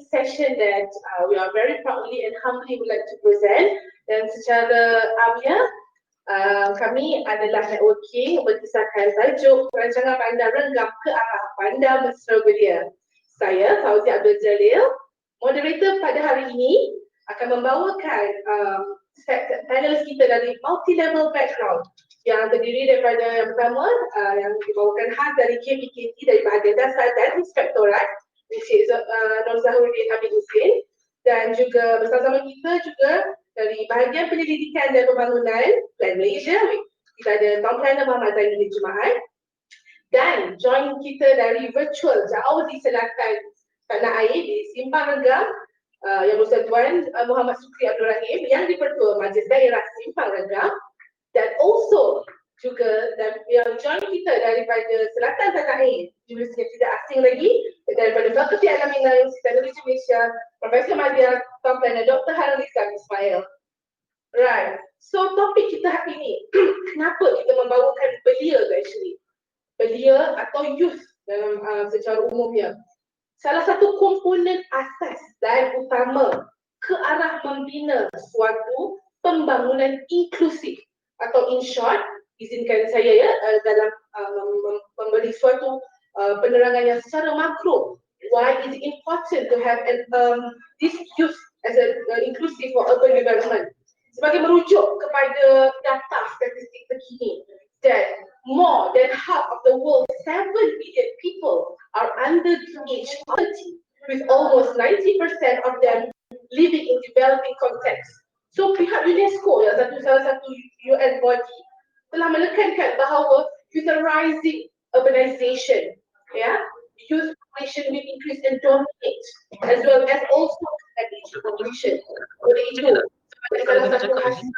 session that we are very proudly and humbly would like to present. Dan secara amnya, kami adalah networking berkisahkan tajuk Perancangan Bandar Renggam ke arah Bandar Mesra Belia. Saya, Fauzia Abdul Jalil, moderator pada hari ini, akan membawakan panelis kita dari multi-level background yang terdiri daripada yang pertama yang dibawakan khas dari KPKT dari bahagian dasar dan inspektorat, Encik Nur Zahruddin Amin Husin, dan juga bersama-sama kita juga dari bahagian penyelidikan dan pembangunan Plan Malaysia, kita ada Town Planner Muhammad Zainuddin Jumaat, dan join kita dari virtual jauh di selatan tanah air di Simpang Renggam yang bersatuan Muhammad Sukri Abdul Rahim yang di-Pertua Majlis Daerah Simpang Renggam, dan also juga yang join kita daripada selatan tanah air, Universiti yang tidak asing lagi, daripada Fakulti Alamina Universiti Teknologi Malaysia, Profesor Madya Town Planner Dr. Harun Islam Ismail. Right, so topik kita hari ini, kenapa kita membawakan belia actually? Belia atau youth dalam secara umumnya. Salah satu komponen asas dan utama ke arah membina suatu pembangunan inklusif, atau in short, izinkan saya dalam memberi suatu penerangan yang secara makro, why is it important to have this youth as an inclusive for urban development. Sebagai merujuk kepada data statistik terkini, that more than half of the world's 7 billion people are under the age of 30, with almost 90% of them living in developing contexts. So pihak UNESCO yang salah satu UN body telah menekankan bahawa with the rising urbanization, youth population will increase and dominate, as well as also aging population. Oleh itu, sebagai salah satu hasil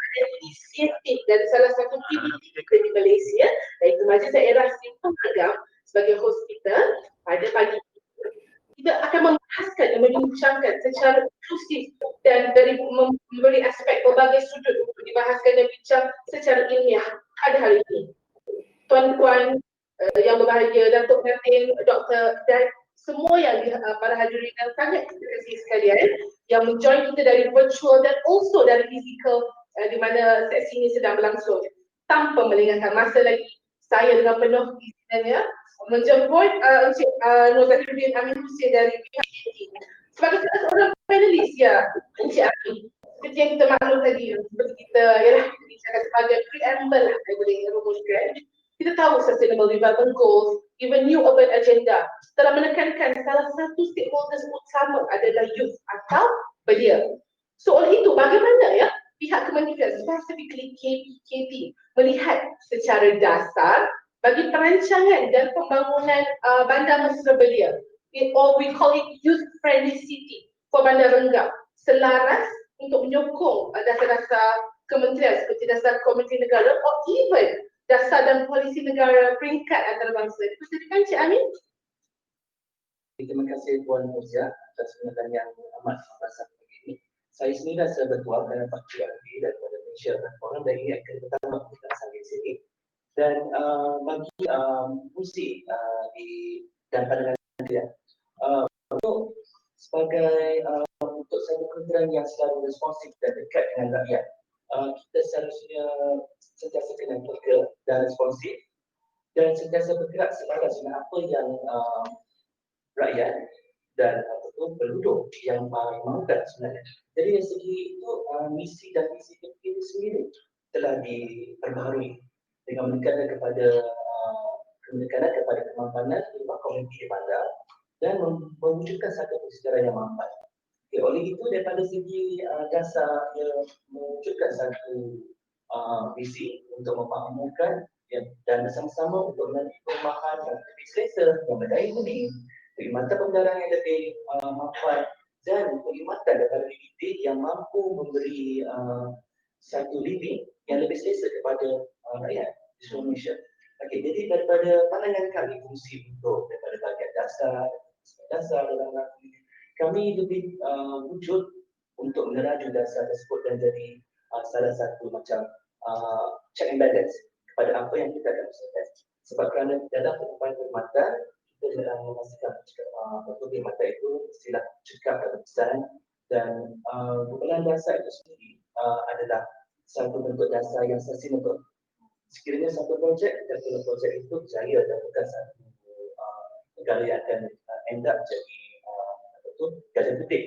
inisiatif dari salah satu PBT kita di Malaysia, iaitu Majlis Daerah Simpang Renggam sebagai host kita pada pagi ini, kita akan membahaskan dan membincangkan secara inklusif dan dari memberi aspek berbagai sudut untuk dibahaskan dan bincang secara ilmiah pada hari ini. Tuan-tuan yang berbahagia, Datuk Natin, Doktor, dan semua yang para hadirin yang sangat terima kasih sekalian yang menjoin kita dari virtual dan also dari physical di mana sesi ini sedang berlangsung. Tanpa melengahkan masa lagi, saya dengan penuh izinannya menjemput Encik Nur Zahruddin Amin Husin dari PHDT sebagai salah seorang panelis Encik Amin. Seperti yang kita maklum tadi, seperti kita bincangkan sebagai preamble daripada rumuskan, kita tahu Sustainable Development Goals, even New Urban Agenda telah menekankan salah satu stakeholders utama adalah youth atau belia. So oleh itu, bagaimana pihak kementerian, specifically KPKT, melihat secara dasar bagi perancangan dan pembangunan Bandar Mesra Belia, or we call it youth friendly city for Bandar Renggam, selaras untuk menyokong dasar-dasar kementerian seperti dasar Komuniti Negara or even dasar dan polisi negara peringkat antarabangsa. Persilakan Cik Amin. Terima kasih Puan Fauzia atas penyampaian yang amat sangat begini. Saya sendiri rasa bertuah dengan Pak Cik Alfi daripada Malaysia dan orang dari yang pertama kita sampai sini. Dan bagi fungsi dan pandangan dia untuk sebagai untuk satu kementerian yang selalu responsif dan dekat dengan rakyat, kita seharusnya sentiasa kena bergerak dan responsif dan sentiasa bergerak selaras dengan apa yang rakyat dan penduduk yang mahukan sebenarnya. Jadi dari segi itu misi dan visi kita sendiri telah diperbaharui dengan menekankan kepada kemampanan komuniti di bandar dan mewujudkan satu sejarah yang mampat. Okay, oleh itu daripada segi dasar mewujudkan satu visi untuk memfahamikan dan bersama-sama untuk melalui perumahan yang lebih selesa, yang berdaya guni, perkhidmatan pembayaran yang lebih mampat dan perkhidmatan daripada dididik yang mampu memberi satu living yang lebih selesa kepada rakyat di seluruh Malaysia. Okay, jadi daripada pandangan kami fungsi untuk daripada bahagian dasar dalam laku ini, kami lebih wujud untuk meneraju dasar tersebut dan jadi salah satu macam check and balance kepada apa yang kita akan usahakan. Sebab kerana dalam pengupahan perkhidmatan, kita kita memastikan betul mata itu istilah cekap dan pesan dan kumpulan dasar itu sendiri adalah satu bentuk dasar yang sustainable. Sekiranya satu projek dan kalau projek itu berjaya dan bukan satu negara yang akan end up jadi gajah putih.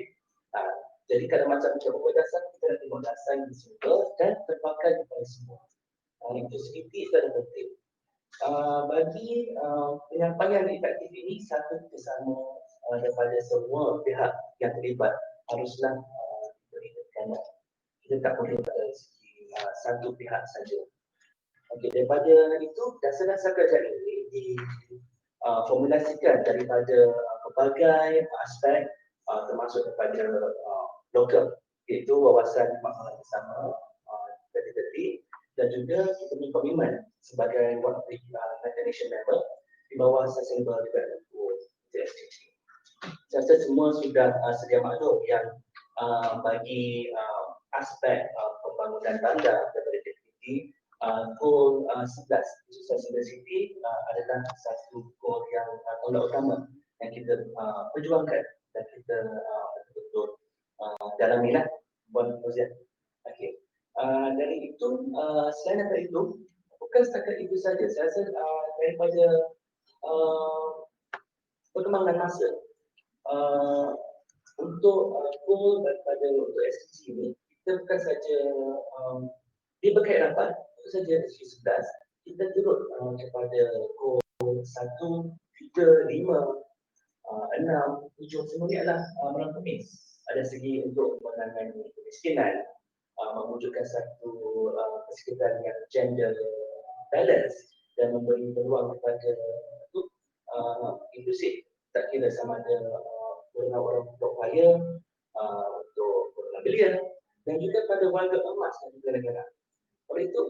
Jadi kalau macam bentuk dasar kita nak tengok dasar yang simple dan terpakai kepada semua. Inklusiviti itu adalah penting. Bagi penyampaian efektif ini satu kerjasama daripada semua pihak yang terlibat haruslah diberikan. Kita tak boleh dari segi satu pihak saja. Okey, daripada itu dasar-dasar kerja ini diformulasikan daripada pelbagai aspek termasuk daripada lokal, iaitu wawasan pemahaman bersama tadi dan juga kita punya komitmen sebagai one of the United Nations member di bawah Sustainable Development Goals (SDG). Saya rasa semua sudah sedia maklum yang bagi aspek pembangunan bandar daripada DPD, goal 11 sustainability adalah satu goal yang tolak utama yang kita perjuangkan dan kita betul-betul dalami lah buat projek. Okey. Dari itu, selain daripada itu, bukan setakat itu saja. Saya rasa daripada perkembangan masa untuk goal daripada untuk SDG ini, kita bukan saja dia berkait rapat, bukan saja SDG 11, kita turut kepada goal 1, 3, 5, 6, 7, semua ni adalah merangkumi. Ada segi untuk menangani kemiskinan, mewujudkan satu persekitaran yang gender balance dan memberi peluang kepada inklusif, tak kira sama ada orang-orang berupaya untuk golongan belia dan juga pada warga emas dan juga negara. Oleh itu,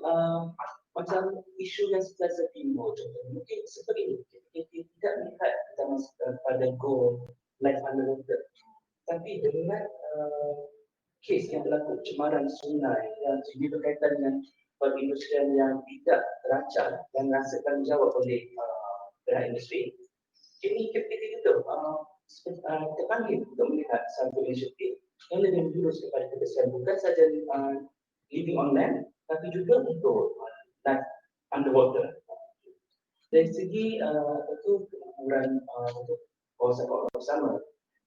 macam isu yang sentiasa timbul, contohnya mungkin seperti ini, kita tidak melihat pada goal life under water, tapi dengan kes yang berlaku pencemaran sungai yang ini berkaitan dengan perindustrian yang tidak terancang dan rasa tanggungjawab oleh pihak industri. Ini kita terpanggil untuk melihat satu inisiatif yang lebih menjurus kepada kebersihan bukan saja living on land, tapi juga untuk life underwater. Dari segi itu kemakmuran untuk kawasan bersama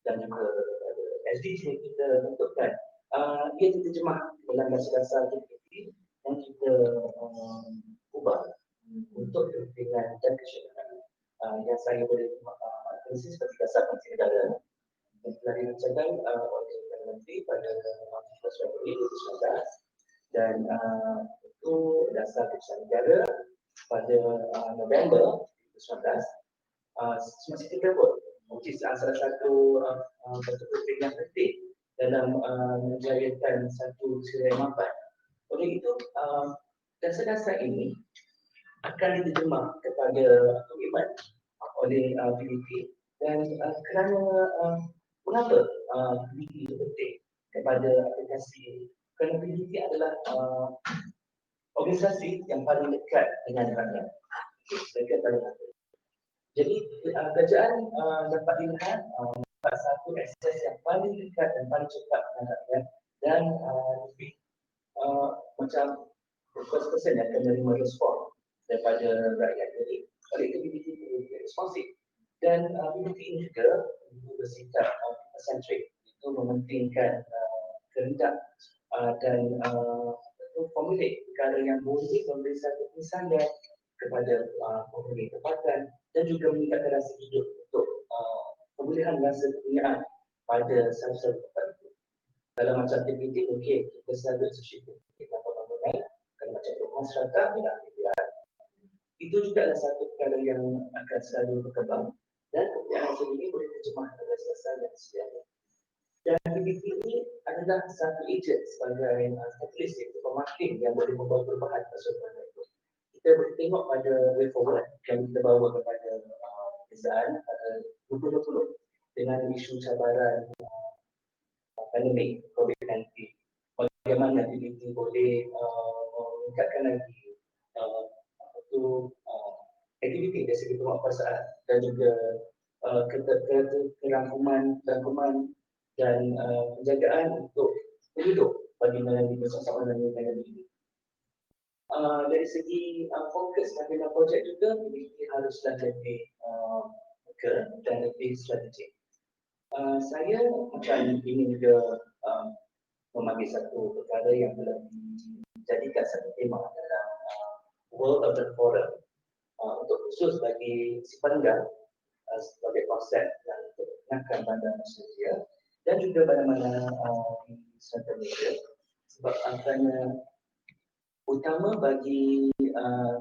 dan juga SDG yang kita bentukkan, ia diterjemah dalam dasar-dasar DPD yang kita ubah untuk kepentingan dan kesyarakat yang saya boleh maklumkan seperti dasar fungsi negara yang telah dirancangkan oleh Perdana Menteri pada 15 Februari 2019 dan itu dasar keputusan negara pada November 2019 semasa kita buat, which is salah satu bentuk yang penting dalam menjayakan satu serai mapan. Oleh itu, dasar-dasar ini akan diterjemah kepada komitmen oleh PDP dan kerana mengapa PDP itu penting kepada aplikasi, kerana PDP adalah organisasi yang paling dekat dengan rakyat. Dekat dengan rakyat. Jadi kerajaan dapat dilihat satu akses yang paling dekat dan paling cepat dengan rakyat dan lebih macam persen yang akan menerima respon daripada rakyat. Jadi oleh itu PDP responsif dan PDP ini juga bersikap sentrik, itu mementingkan kehendak dan formulir perkara yang boleh memberi satu misalnya kepada pemilik tempatan dan juga meningkatkan rasa hidup untuk pemulihan rasa kepunyaan pada satu-satu tempat itu. Dalam macam PDP, mungkin kita selalu associate dengan pembangunan, kalau macam masyarakat dengan aktivitas. Itu juga adalah satu perkara yang akan selalu berkembang dan yang sendiri boleh terjemah pada dasar yang sebenarnya. Dan PDP ini adalah satu agent sebagai catalyst untuk pemakin yang boleh membawa perubahan keseluruhan itu. Kita boleh tengok pada way forward yang kita bawa kepada perbezaan pada 2020 dengan isu cabaran pandemik COVID-19. Bagaimana PDP boleh meningkatkan lagi aktiviti dari segi penguatkuasaan dan juga kerangkuman dan penjagaan untuk penduduk bagi melalui persoalan negara ini. Dari segi fokus agenda projek juga PBT haruslah lebih dan lebih strategik. Saya macam ingin juga memanggil satu perkara yang telah dijadikan satu tema dalam World Urban Forum untuk khusus bagi si Bandar sebagai konsep yang untuk mengenalkan bandar Malaysia dan juga bandar-bandar di Selatan Malaysia, sebab angkanya utama bagi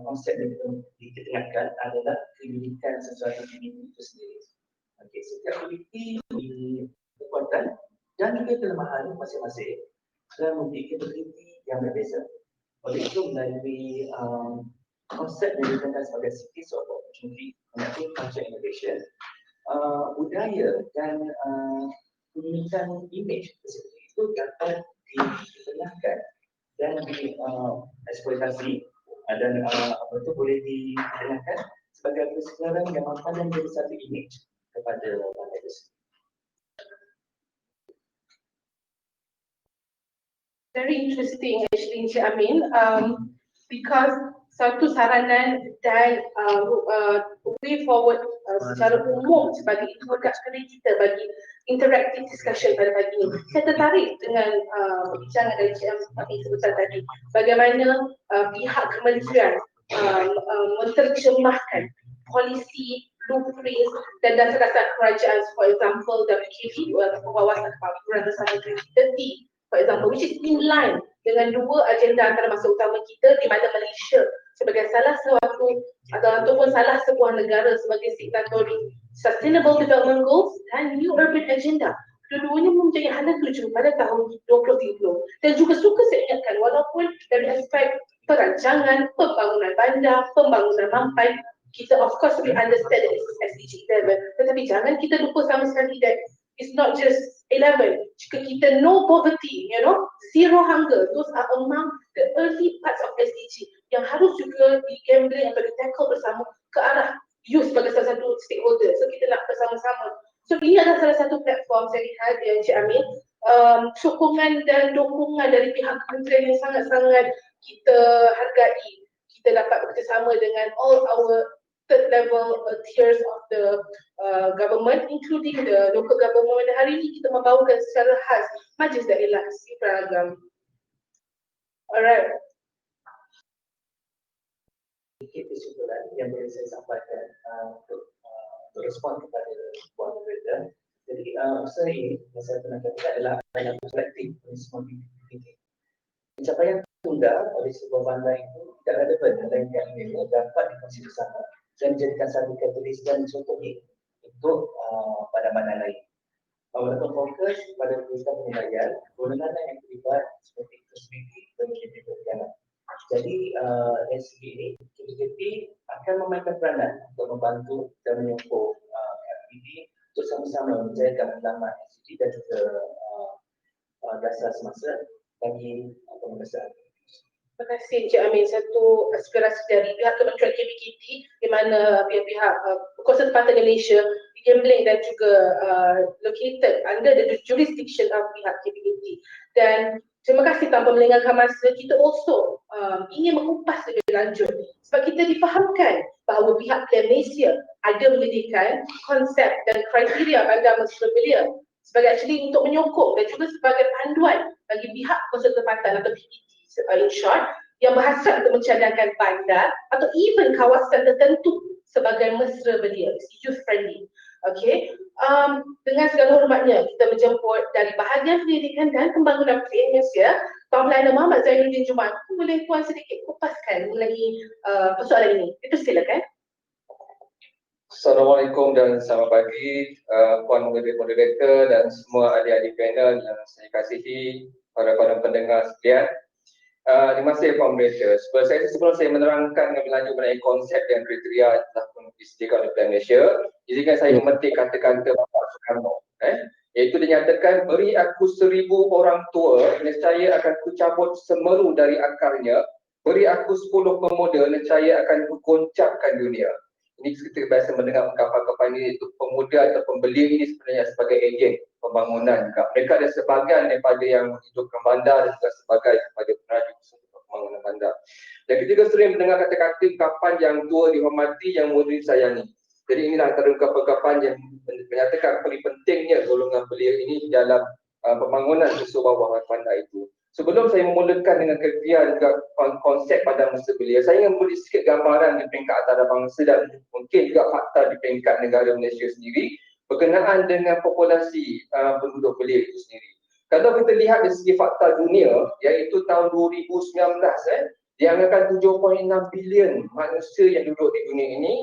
konsep yang dikenakan adalah pendidikan sesuatu itu sendiri. Okay, setiap aktiviti di kekuatan dan juga kelemahan masing-masing dan memiliki aktiviti yang berbeza. Oleh itu melalui konsep yang digunakan sebagai cities of opportunity, connecting culture innovation, budaya dan pendidikan image seperti itu dapat digunakan dan dieksploitasi dan itu boleh digunakan sebagai persekitaran yang mampu dan menjadi satu image kepada bandar itu. Very interesting actually, Encik Amin, because satu saranan dan way forward secara umum sebagai introductory kita bagi interactive discussion pada pagi ini. Saya tertarik dengan perbincangan dari Encik Amin sebentar tadi, bagaimana pihak kementerian menerjemahkan polisi, blueprint dan dasar-dasar kerajaan, for example WKP, Wawasan Kemakmuran Bersama 2030, for example, which is in line dengan dua agenda antarabangsa utama kita, di mana Malaysia sebagai salah satu ataupun salah sebuah negara sebagai signatory Sustainable Development Goals dan New Urban Agenda. Kedua-duanya mempunyai hala tuju pada tahun 2030 dan juga suka saya ingatkan, walaupun dari aspek perancangan, pembangunan bandar, pembangunan mampai, kita of course we understand that it's SDG 11, tetapi jangan kita lupa sama sekali that it's not just 11. Jika kita no poverty, zero hunger, those are among the early parts of SDG yang harus juga di-gambling atau di-tackle bersama ke arah youth sebagai salah satu stakeholder. So kita nak bersama-sama. So ini adalah salah satu platform saya lihat yang Encik Amin, sokongan dan dukungan dari pihak kementerian yang sangat-sangat kita hargai. Kita dapat bekerjasama dengan all our third level tiers of the government, including the local government. Hari ini kita membawakan secara khas Majlis Daerah Aksi Beragam. Alright. Sedikit kesimpulan yang boleh saya sampaikan untuk respon kepada Puan Presiden. Jadi usaha ini yang saya pernah katakan adalah dalam kolektif semua aktiviti. Pencapaian tunda oleh sebuah bandar itu tidak relevan dalam yang ini dapat dikongsi bersama dan menjadikan satu katalis dan contohnya untuk pada bandar lain. Walaupun fokus pada urusan pengembalian, golongan yang terlibat seperti kosmetik dan kegiatan. Jadi dari segi ini, KPKP akan memainkan peranan untuk membantu dan menyokong aktiviti untuk sama-sama menjaga matlamat SDG dan juga dasar semasa bagi pemeriksaan. Terima kasih Encik Amin. Satu aspirasi dari pihak Kementerian KPKP di mana pihak-pihak Kuasa Tempatan Malaysia, gambling dan juga located under the jurisdiction of pihak KPKP. Dan terima kasih tanpa melengahkan masa, kita also ingin mengupas lebih lanjut sebab kita difahamkan bahawa pihak Plan Malaysia ada menyediakan konsep dan kriteria bandar mesra belia sebagai actually untuk menyokong dan juga sebagai panduan bagi pihak kuasa tempatan atau PPT in short, yang berhasrat untuk mencadangkan bandar atau even kawasan tertentu sebagai mesra belia, youth friendly. Okay, dengan segala hormatnya kita menjemput dari bahagian pendidikan dan pembangunan Plan Malaysia, Tuan Pelayanan Muhammad Zainuddin Jumaat. Boleh Puan sedikit kupaskan mengenai persoalan ini? Itu silakan. Assalamualaikum dan selamat pagi Puan Moderator dan semua adik-adik panel yang saya kasihi, para pendengar sekalian. Terima kasih Puan Moderator. Sebelum saya menerangkan lebih lanjut mengenai konsep dan kriteria yang telah disediakan oleh Plan Malaysia, izinkan saya memetik kata-kata Bapak Soekarno, iaitu dinyatakan, beri aku 1000 orang tua, nescaya akan kucabut semeru dari akarnya, beri aku 10 pemuda, nescaya akan kugoncangkan dunia. ini kita biasa mendengar ungkapan-ungkapan ini, itu pemuda atau pembeli ini sebenarnya sebagai ejen pembangunan juga. Mereka ada sebahagian daripada yang menghidupkan bandar dan juga sebagai kepada peneraju pembangunan bandar. Dan kita juga sering mendengar kata-kata ungkapan yang tua dihormati, yang muda disayangi. Jadi inilah antara ungkapan-ungkapan yang menyatakan paling pentingnya golongan belia ini dalam pembangunan susu bawah bandar itu. Sebelum saya memulakan dengan kajian juga konsep padang masa belia, saya ingin memberi sedikit gambaran di peringkat antarabangsa dan mungkin juga fakta di peringkat negara Malaysia sendiri berkenaan dengan populasi penduduk belia itu sendiri. Kalau kita lihat dari segi fakta dunia, iaitu tahun 2019, dianggarkan 7.6 bilion manusia yang duduk di dunia ini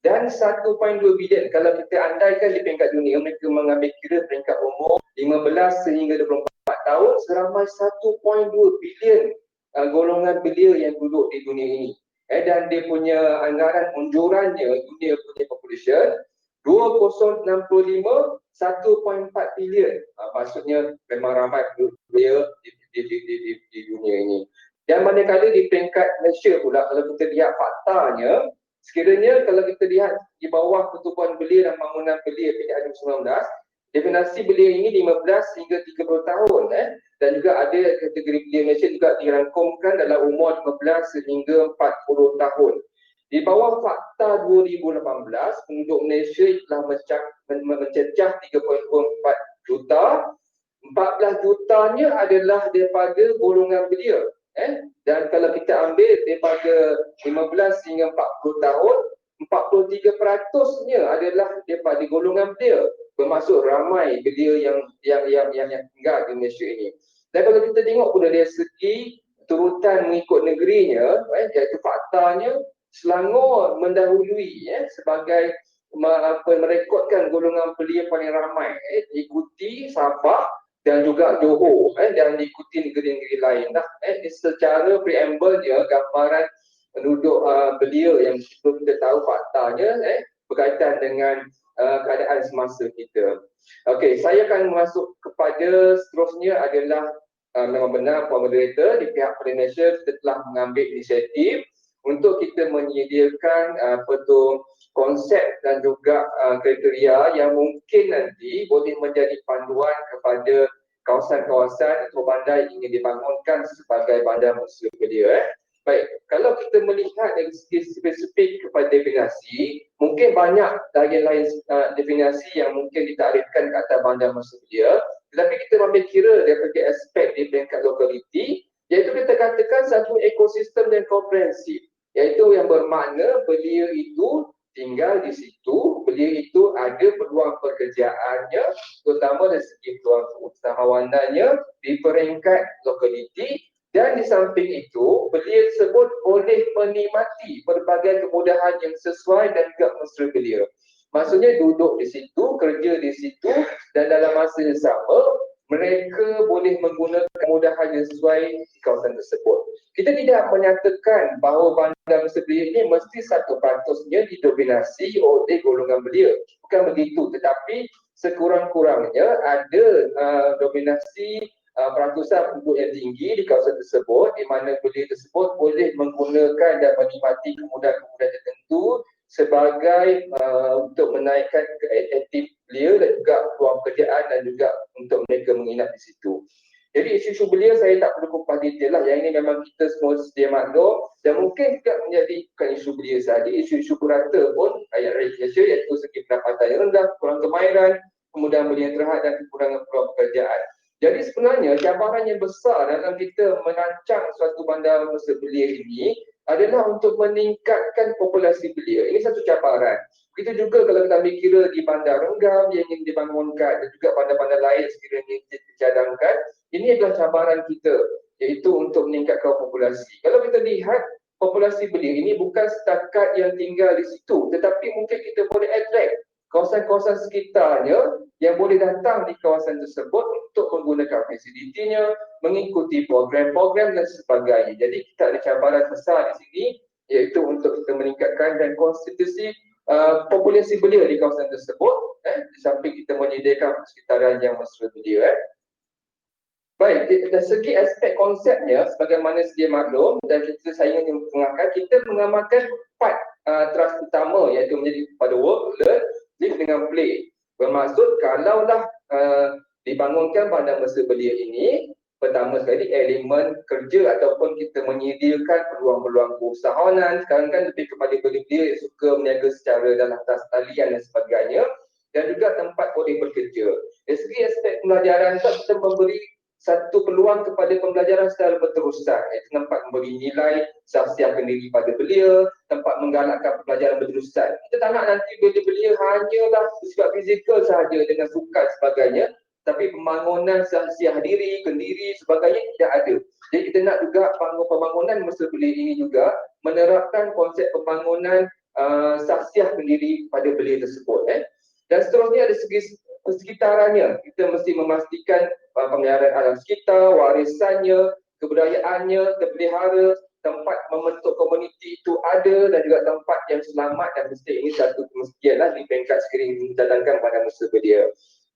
dan 1.2 bilion kalau kita andaikan di peringkat dunia, mereka mengambil kira peringkat umur 15 sehingga 24 tahun, seramai 1.2 bilion golongan belia yang duduk di dunia ini. Dan dia punya anggaran unjurannya dunia punya population 2065 1.4 bilion. Maksudnya memang ramai penduduk belia di dunia ini. Dan manakala di peringkat Malaysia pula, kalau kita lihat faktanya, sekiranya kalau kita lihat di bawah pertubuhan belia dan bangunan belia pada 2019, definisi belia ini 15 hingga 30 tahun dan juga ada kategori belia Malaysia juga dirangkumkan dalam umur 15 sehingga 40 tahun. Di bawah fakta 2018, penduduk Malaysia telah mencecah 3.4 juta. 14 jutanya adalah daripada golongan belia. Dan kalau kita ambil daripada 15 hingga 40 tahun, 43%-nya adalah daripada golongan belia. Bermaksud ramai belia yang tinggal di Malaysia ini. Dan kalau kita tengok pun dari segi turutan mengikut negerinya, iaitu faktanya Selangor mendahului sebagai merekodkan golongan belia paling ramai, diikuti Sabah dan juga Johor dan diikuti negeri-negeri lain. Secara preamble dia gambaran penduduk belia yang perlu kita tahu faktanya berkaitan dengan keadaan semasa kita. Okey, saya akan masuk kepada seterusnya adalah memang benar Puan Moderator di pihak Malaysia kita telah mengambil inisiatif untuk kita menyediakan konsep dan juga kriteria yang mungkin nanti boleh menjadi panduan kepada kawasan-kawasan atau bandar yang ingin dibangunkan sebagai bandar manusia belia. Baik, kalau kita melihat dari segi spesifik kepada definisi, mungkin banyak lain-lain definisi yang mungkin ditarifkan ke atas bandar manusia belia, tetapi kita ambil kira daripada aspek di peringkat lokaliti, iaitu kita katakan satu ekosistem yang komprehensif, iaitu yang bermakna belia itu tinggal di situ, belia itu ada peluang pekerjaannya, terutama dari segi peluang usahawanannya di peringkat lokaliti, dan di samping itu belia tersebut boleh menikmati berbagai kemudahan yang sesuai dan juga mesra belia. Maksudnya duduk di situ, kerja di situ, dan dalam masa yang sama mereka boleh menggunakan kemudahan yang sesuai di kawasan tersebut. Kita tidak menyatakan bahawa bandar manusia belia ini mesti 100%-nya didominasi oleh golongan belia. Bukan begitu, tetapi sekurang-kurangnya ada dominasi peratusan penduduk yang tinggi di kawasan tersebut di mana belia tersebut boleh menggunakan dan menikmati kemudahan-kemudahan tertentu sebagai untuk menaikkan aktif belia dan juga peluang pekerjaan dan juga untuk mereka menginap di situ. Jadi isu-isu belia saya tak perlu kupas detail lah. Yang ini memang kita semua sedia maklum dan mungkin juga menjadi bukan isu belia sahaja, isu-isu purata pun rakyat Malaysia iaitu segi pendapatan yang rendah, kurang kemahiran, kemudahan belia yang terhad dan kekurangan peluang pekerjaan. Jadi sebenarnya cabaran yang besar dalam kita merancang suatu bandar manusia belia ini adalah untuk meningkatkan populasi belia. Ini satu cabaran. Begitu juga kalau kita ambil kira di bandar Renggam yang ingin dibangunkan dan juga bandar-bandar lain sekiranya dicadangkan, ini adalah cabaran kita, iaitu untuk meningkatkan populasi. Kalau kita lihat populasi belia ini bukan setakat yang tinggal di situ, tetapi mungkin kita boleh attract kawasan-kawasan sekitarnya yang boleh datang di kawasan tersebut untuk menggunakan fasilitinya, mengikuti program-program dan sebagainya. Jadi kita ada cabaran besar di sini, iaitu untuk kita meningkatkan dan konstitusi populasi belia di kawasan tersebut, di samping kita menyediakan persekitaran yang mesra belia. Baik, dari segi aspek konsepnya, sebagaimana sedia maklum dan saya ingin mengamalkan, kita mengamalkan 4 trust utama iaitu menjadi pada work, learn, live dengan play. Bermaksud kalaulah dibangunkan pada masa belia ini, pertama sekali elemen kerja ataupun kita menyediakan peluang-peluang keusahawanan. Sekarang kan lebih kepada belia yang suka berniaga secara dalam atas talian dan sebagainya, dan juga tempat boleh bekerja. Dari segi aspek pembelajaran, kita memberi satu peluang kepada pembelajaran secara berterusan, iaitu tempat memberi nilai siap-siapkan diri pada belia, tempat menggalakkan pembelajaran berterusan. Kita tak nak nanti belia-belia hanyalah bersifat fizikal sahaja dengan sukan sebagainya, tapi pembangunan siap diri, kendiri sebagainya tidak ada. Jadi kita nak juga pembangunan masa belia ini juga menerapkan konsep pembangunan sahsiah pendiri pada belia tersebut. Dan seterusnya dari segi persekitarannya, kita mesti memastikan pemeliharaan alam sekitar, warisannya, kebudayaannya terpelihara, tempat membentuk komuniti itu ada, dan juga tempat yang selamat, dan mesti ini satu kemestianlah di peringkat sekiranya dicadangkan pada masa belia.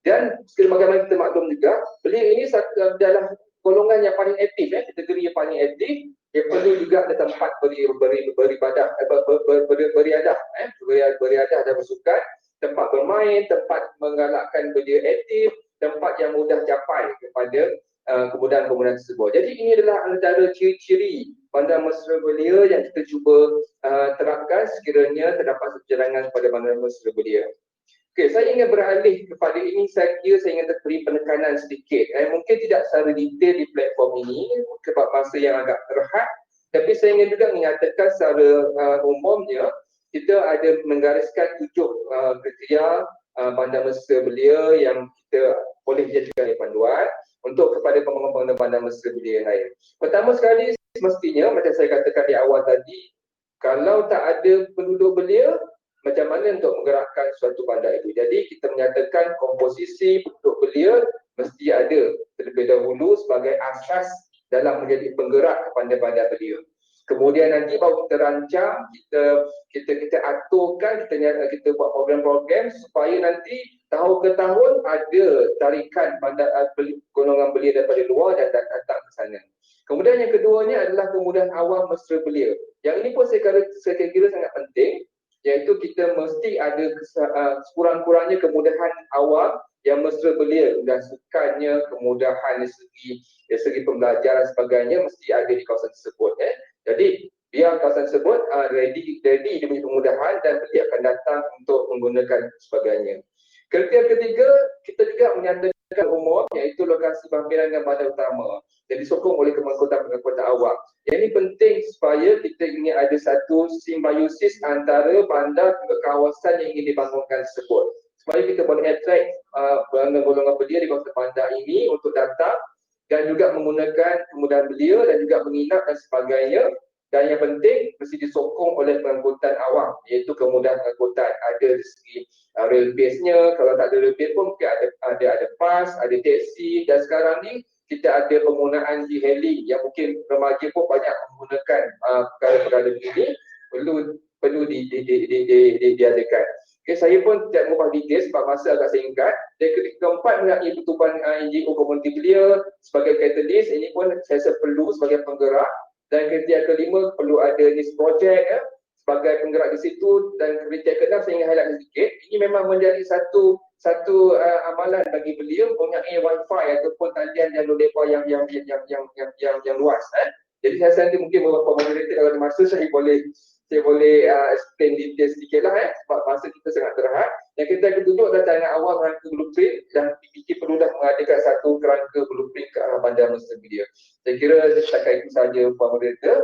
Dan sebagaimana kita maklum juga, belia ini adalah golongan yang paling aktif, kategori yang paling aktif. Dia perlu juga ada tempat beribadah, beriadah dan bersukan, tempat bermain, tempat menggalakkan belia aktif, tempat yang mudah capai kepada kemudahan-kemudahan tersebut. Jadi ini adalah antara ciri-ciri bandar mesra belia yang kita cuba terapkan sekiranya terdapat sejalangan pada bandar mesra belia. Okey, saya ingin beralih kepada ini. Saya kira saya ingin beri penekanan sedikit. Mungkin tidak secara detail di platform ini sebab masa yang agak terhad, tapi saya ingin juga menyatakan secara umumnya kita ada menggariskan 7 kriteria bandar mesra belia yang kita boleh jadikan panduan untuk kepada pengembangan bandar mesra belia lain. Pertama sekali, semestinya macam saya katakan di awal tadi, kalau tak ada penduduk belia, macam mana untuk menggerakkan suatu bandar itu. Jadi kita menyatakan komposisi penduduk belia mesti ada terlebih dahulu sebagai asas dalam menjadi penggerak kepada bandar belia. Kemudian nanti baru kita rancang, kita aturkan, kita buat program-program supaya nanti tahun ke tahun ada tarikan bandar golongan belia daripada luar dan datang ke sana. Kemudian yang keduanya adalah kemudahan awam mesra belia. Yang ini pun saya kira sangat penting, iaitu kita mesti ada sekurang-kurangnya kemudahan awam yang mesra belia, dan sukannya, kemudahan dari segi pembelajaran sebagainya mesti ada di kawasan tersebut. Jadi biar kawasan tersebut ready dia punya kemudahan dan belia akan datang untuk menggunakan sebagainya. Kriteria ketiga, kita juga menyatakan umum, iaitu lokasi berhampiran dengan bandar utama yang disokong oleh pengangkutan awam. Yang ini penting supaya kita ingin ada satu simbiosis antara bandar dan kawasan yang ingin dibangunkan tersebut, supaya kita boleh attract golongan belia di kawasan bandar ini untuk datang dan juga menggunakan kemudahan belia dan juga menginap dan sebagainya. Dan yang penting mesti disokong oleh pengangkutan awam, iaitu kemudahan pengangkutan. Ada dari segi rail base-nya, kalau tak ada rail base pun mungkin ada bas, ada taksi, dan sekarang ni kita ada penggunaan e-hailing yang mungkin remaja pun banyak menggunakan perkara-perkara ini, perlu diadakan. Okay, saya pun tidak mengubah detail sebab masa agak singkat. Dan keempat mengenai pertubuhan NGO komuniti belia sebagai catalyst, ini pun saya rasa perlu sebagai penggerak. Dan kriteria kelima, perlu ada this project sebagai penggerak di situ. Dan kriteria keenam saya ingin highlight sedikit, ini memang menjadi satu amalan bagi belia mempunyai wifi ataupun talian jalur depa yang luas. Jadi saya rasa nanti mungkin beberapa moderator kalau ada masa saya boleh explain detail sedikit lah sebab masa kita sangat terhad. Yang kita ketujuh adalah tangan awal kerangka blueprint, dan PPK perlu dah mengadakan satu kerangka blueprint ke arah bandar mesra belia. Saya kira setakat itu sahaja Pak Moderator.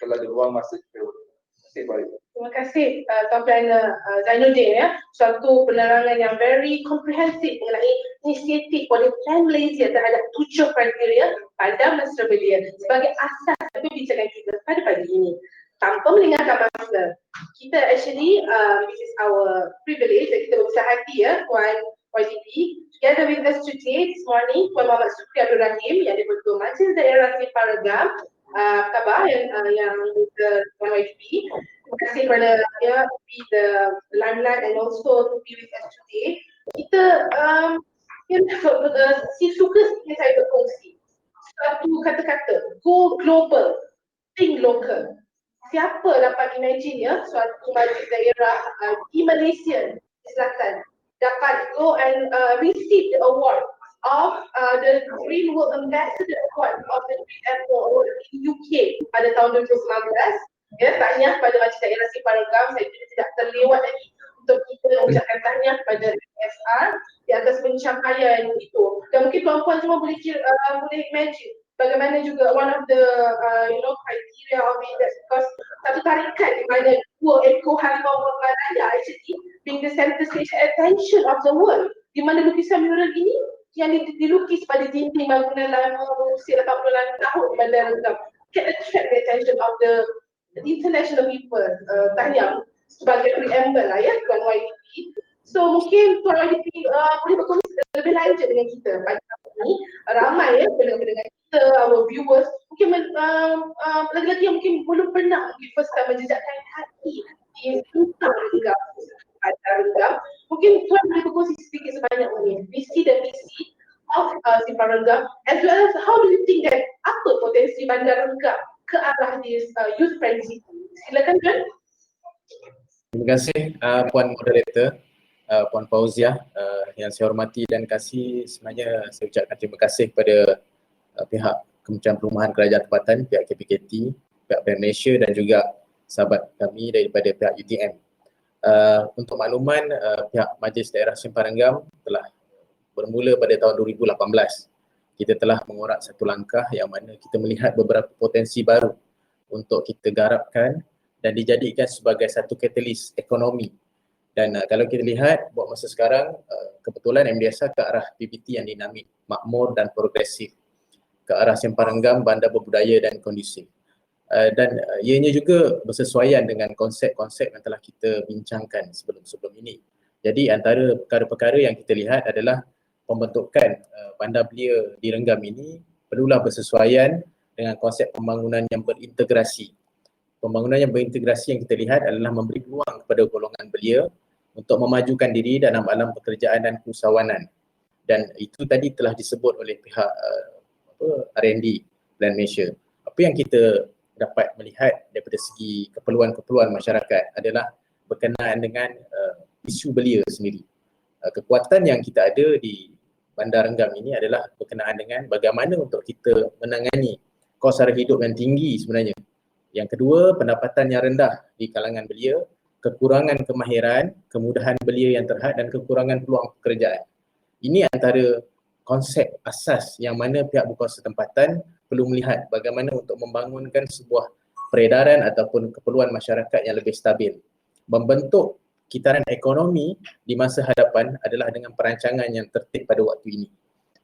Kalau ada ruang masa kita boleh. Terima kasih. Terima kasih Tuan Planner Zainuddin suatu penerangan yang very comprehensive mengenai inisiatif oleh Plan Malaysia terhadap 7 kriteria bandar mesra belia sebagai asas perbincangan kita pada pagi ini. Tanpa melengahkan masa, kita actually this is our privilege dan kita berbesar hati Puan YDP. Together with us today this morning, Puan Muhammad Sukri Abdul Rahim yang di-Ketua Majlis Daerah Paragam Khabar yang Puan YDP. Terima kasih kerana be the limelight and also to be with us today. Kita suka yang saya berkongsi satu kata-kata, go global, think local. siapa dapat imagine ya suatu majlis daerah di Malaysia Selatan dapat go and receive the award of the Green World Ambassador Award of the Apple in UK pada tahun 2019. Ya, tahniah kepada Majlis Daerah Siparegam. Saya juga tidak terlewat lagi untuk kita mengucapkan tahniah kepada SR di atas pencapaian itu. Dan mungkin tuan-puan semua boleh boleh imagine bagaimana juga one of the criteria of it, that's because satu tarikan di mana dua ekor harimau Malaya actually being the center stage attention of the world, di mana lukisan mural ini yang dilukis pada dinding bangunan lama berusia 88 tahun di Bandar Renggam can attract the attention of the international people. Tahniah sebagai preamble lah ya Tuan YDP. So mungkin Tuan YDP boleh berkongsi lebih lanjut dengan kita pada hari ini. Ramai ya pendengar-pendengar kita, our viewers mungkin lagi-lagi yang mungkin belum pernah mungkin first time menjejakkan hati di Simpang Renggam, Bandar Renggam. Mungkin Tuan boleh berkongsi sedikit sebanyak mungkin visi dan misi of Simpang Renggam, as well as how do you think that apa potensi Bandar Renggam ke arah this youth friendly city. Silakan Tuan. Terima kasih Puan Moderator, Puan Fauziah, yang saya hormati dan kasih. Sebenarnya saya ucapkan terima kasih kepada pihak Kementerian Perumahan Kerajaan Tempatan, pihak KPKT, pihak Bank Malaysia dan juga sahabat kami daripada pihak UTM. Untuk makluman, pihak Majlis Daerah Simpang Renggam telah bermula pada tahun 2018. Kita telah mengorak satu langkah yang mana kita melihat beberapa potensi baru untuk kita garapkan dan dijadikan sebagai satu katalis ekonomi. Dan kalau kita lihat buat masa sekarang, kebetulan MDSA ke arah PBT yang dinamik, makmur dan progresif, ke arah Simpang Renggam, bandar berbudaya dan kondusif. Dan ianya juga bersesuaian dengan konsep-konsep yang telah kita bincangkan sebelum ini. Jadi antara perkara-perkara yang kita lihat adalah pembentukan bandar belia di Renggam ini perlulah bersesuaian dengan konsep pembangunan yang berintegrasi. Pembangunan yang berintegrasi yang kita lihat adalah memberi peluang kepada golongan belia untuk memajukan diri dalam alam pekerjaan dan keusahawanan. Dan itu tadi telah disebut oleh pihak R&D Plan Malaysia. Apa yang kita dapat melihat daripada segi keperluan-keperluan masyarakat adalah berkenaan dengan isu belia sendiri. Kekuatan yang kita ada di Bandar Renggam ini adalah berkenaan dengan bagaimana untuk kita menangani kos sara hidup yang tinggi sebenarnya. Yang kedua, pendapatan yang rendah di kalangan belia, kekurangan kemahiran, kemudahan belia yang terhad dan kekurangan peluang pekerjaan. Ini antara konsep asas yang mana pihak berkuasa tempatan perlu melihat bagaimana untuk membangunkan sebuah peredaran ataupun keperluan masyarakat yang lebih stabil. Membentuk kitaran ekonomi di masa hadapan adalah dengan perancangan yang tertib pada waktu ini.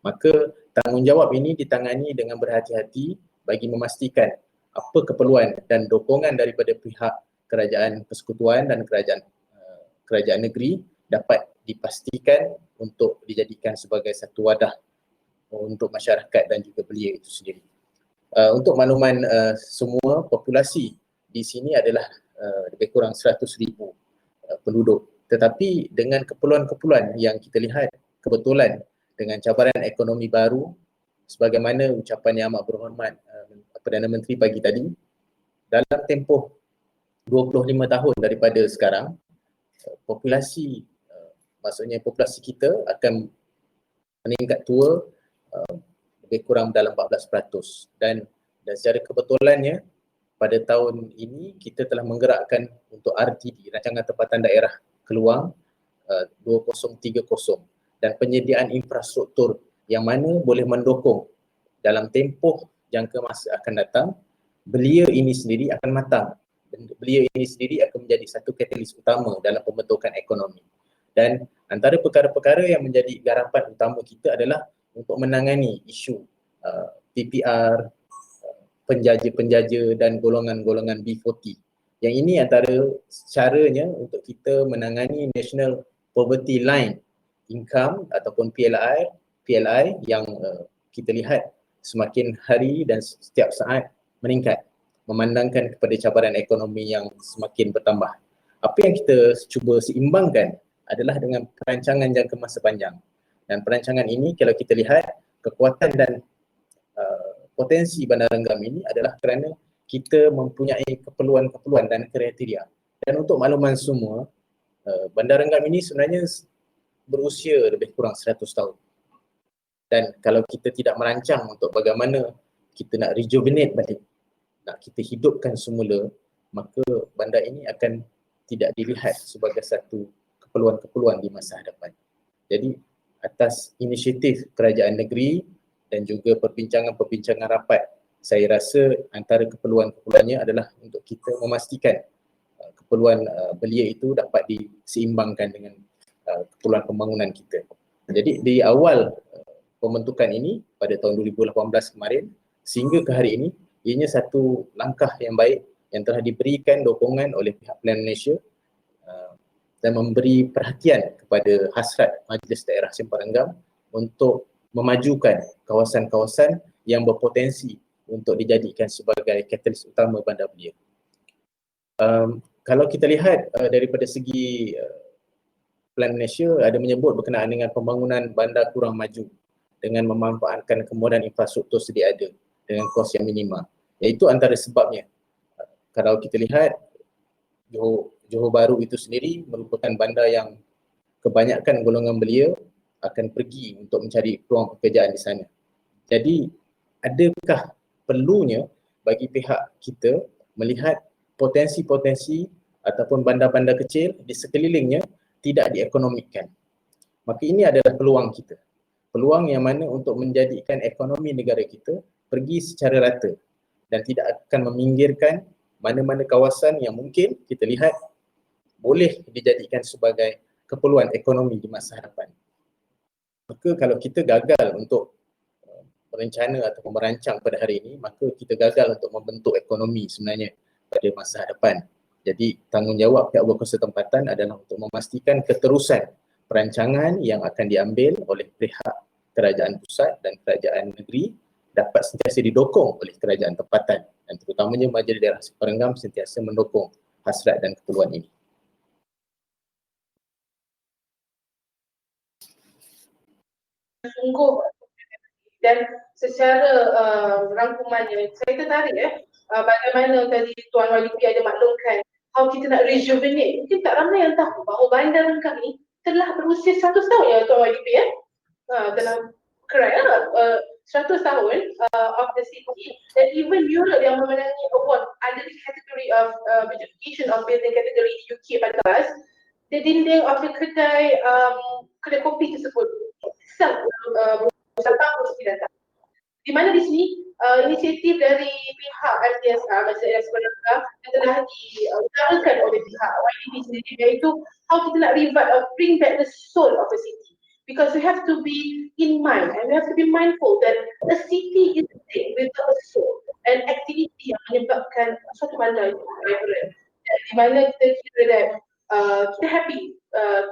Maka tanggungjawab ini ditangani dengan berhati-hati bagi memastikan apa keperluan dan dokongan daripada pihak kerajaan persekutuan dan kerajaan negeri dapat dipastikan untuk dijadikan sebagai satu wadah untuk masyarakat dan juga belia itu sendiri. Untuk makluman semua, populasi di sini adalah lebih kurang 100,000 penduduk. Tetapi dengan keperluan-keperluan yang kita lihat kebetulan dengan cabaran ekonomi baru, sebagaimana ucapan yang amat berhormat Perdana Menteri pagi tadi, dalam tempoh 25 tahun daripada sekarang, populasi maksudnya populasi kita akan meningkat tua lebih kurang dalam 14%. Dan secara kebetulannya pada tahun ini kita telah menggerakkan untuk RTD, Rancangan Tempatan Daerah Keluang 2030, dan penyediaan infrastruktur yang mana boleh mendukung dalam tempoh jangka masa akan datang, belia ini sendiri akan matang. Belia ini sendiri akan menjadi satu katalis utama dalam pembentukan ekonomi. Dan antara perkara-perkara yang menjadi garapan utama kita adalah untuk menangani isu PPR, penjaja-penjaja dan golongan-golongan B40. Yang ini antara caranya untuk kita menangani National Poverty Line Income ataupun PLI yang kita lihat semakin hari dan setiap saat meningkat, memandangkan kepada cabaran ekonomi yang semakin bertambah. Apa yang kita cuba seimbangkan adalah dengan perancangan jangka masa panjang. Dan perancangan ini kalau kita lihat kekuatan dan potensi Bandar Renggam ini adalah kerana kita mempunyai keperluan-keperluan dan kriteria. Dan untuk makluman semua, Bandar Renggam ini sebenarnya berusia lebih kurang 100 tahun. Dan kalau kita tidak merancang untuk bagaimana kita nak rejuvenate balik, nak kita hidupkan semula, maka bandar ini akan tidak dilihat sebagai satu keperluan-keperluan di masa hadapan. Jadi atas inisiatif kerajaan negeri dan juga perbincangan-perbincangan rapat, saya rasa antara keperluan-keperluannya adalah untuk kita memastikan keperluan belia itu dapat diseimbangkan dengan keperluan pembangunan kita. Jadi di awal pembentukan ini pada tahun 2018 kemarin sehingga ke hari ini, ianya satu langkah yang baik yang telah diberikan dukungan oleh pihak Plan Malaysia dan memberi perhatian kepada hasrat Majlis Daerah Simpang Renggam untuk memajukan kawasan-kawasan yang berpotensi untuk dijadikan sebagai katalis utama bandar belia. Kalau kita lihat daripada segi Plan Malaysia ada menyebut berkenaan dengan pembangunan bandar kurang maju dengan memanfaatkan kemudahan infrastruktur sedia ada dengan kos yang minima. Iaitu antara sebabnya. Kalau kita lihat Johor Bahru itu sendiri merupakan bandar yang kebanyakan golongan belia akan pergi untuk mencari peluang pekerjaan di sana. Jadi adakah perlunya bagi pihak kita melihat potensi-potensi ataupun bandar-bandar kecil di sekelilingnya tidak diekonomikan? Maka ini adalah peluang kita. Peluang yang mana untuk menjadikan ekonomi negara kita pergi secara rata dan tidak akan meminggirkan mana-mana kawasan yang mungkin kita lihat boleh dijadikan sebagai keperluan ekonomi di masa hadapan. Maka kalau kita gagal untuk berencana atau merancang pada hari ini, maka kita gagal untuk membentuk ekonomi sebenarnya pada masa hadapan. Jadi tanggungjawab pihak berkuasa tempatan adalah untuk memastikan keterusan perancangan yang akan diambil oleh pihak kerajaan pusat dan kerajaan negeri dapat sentiasa didokong oleh kerajaan tempatan dan terutamanya Majlis Daerah Simpang Renggam sentiasa mendukung hasrat dan keperluan ini. Sungguh dan secara rangkumannya saya tertarik bagaimana tadi Tuan Wali P ada maklumkan how kita nak rejuvenate. Mungkin tak ramai yang tahu bahawa bandar Renggam ni telah berusia 100 tahun ya Tuan Wali P dalam correct 100 tahun of the city dan even Europe yang memenangi award under the category of beautification of building category di UK pada kelas, the dinding of the kedai kopi tersebut sampai 49 tahun. Di mana di sini inisiatif dari pihak MTSR, Majlis Daerah Simpang Renggam yang telah diutarakan oleh pihak YDP sendiri, iaitu how kita nak revive or bring back the soul of a city. Because we have to be in mind and we have to be mindful that a city is a thing without a soul and activity yang menyebabkan suatu bandar itu vibrant. Di mana kita kira that kita happy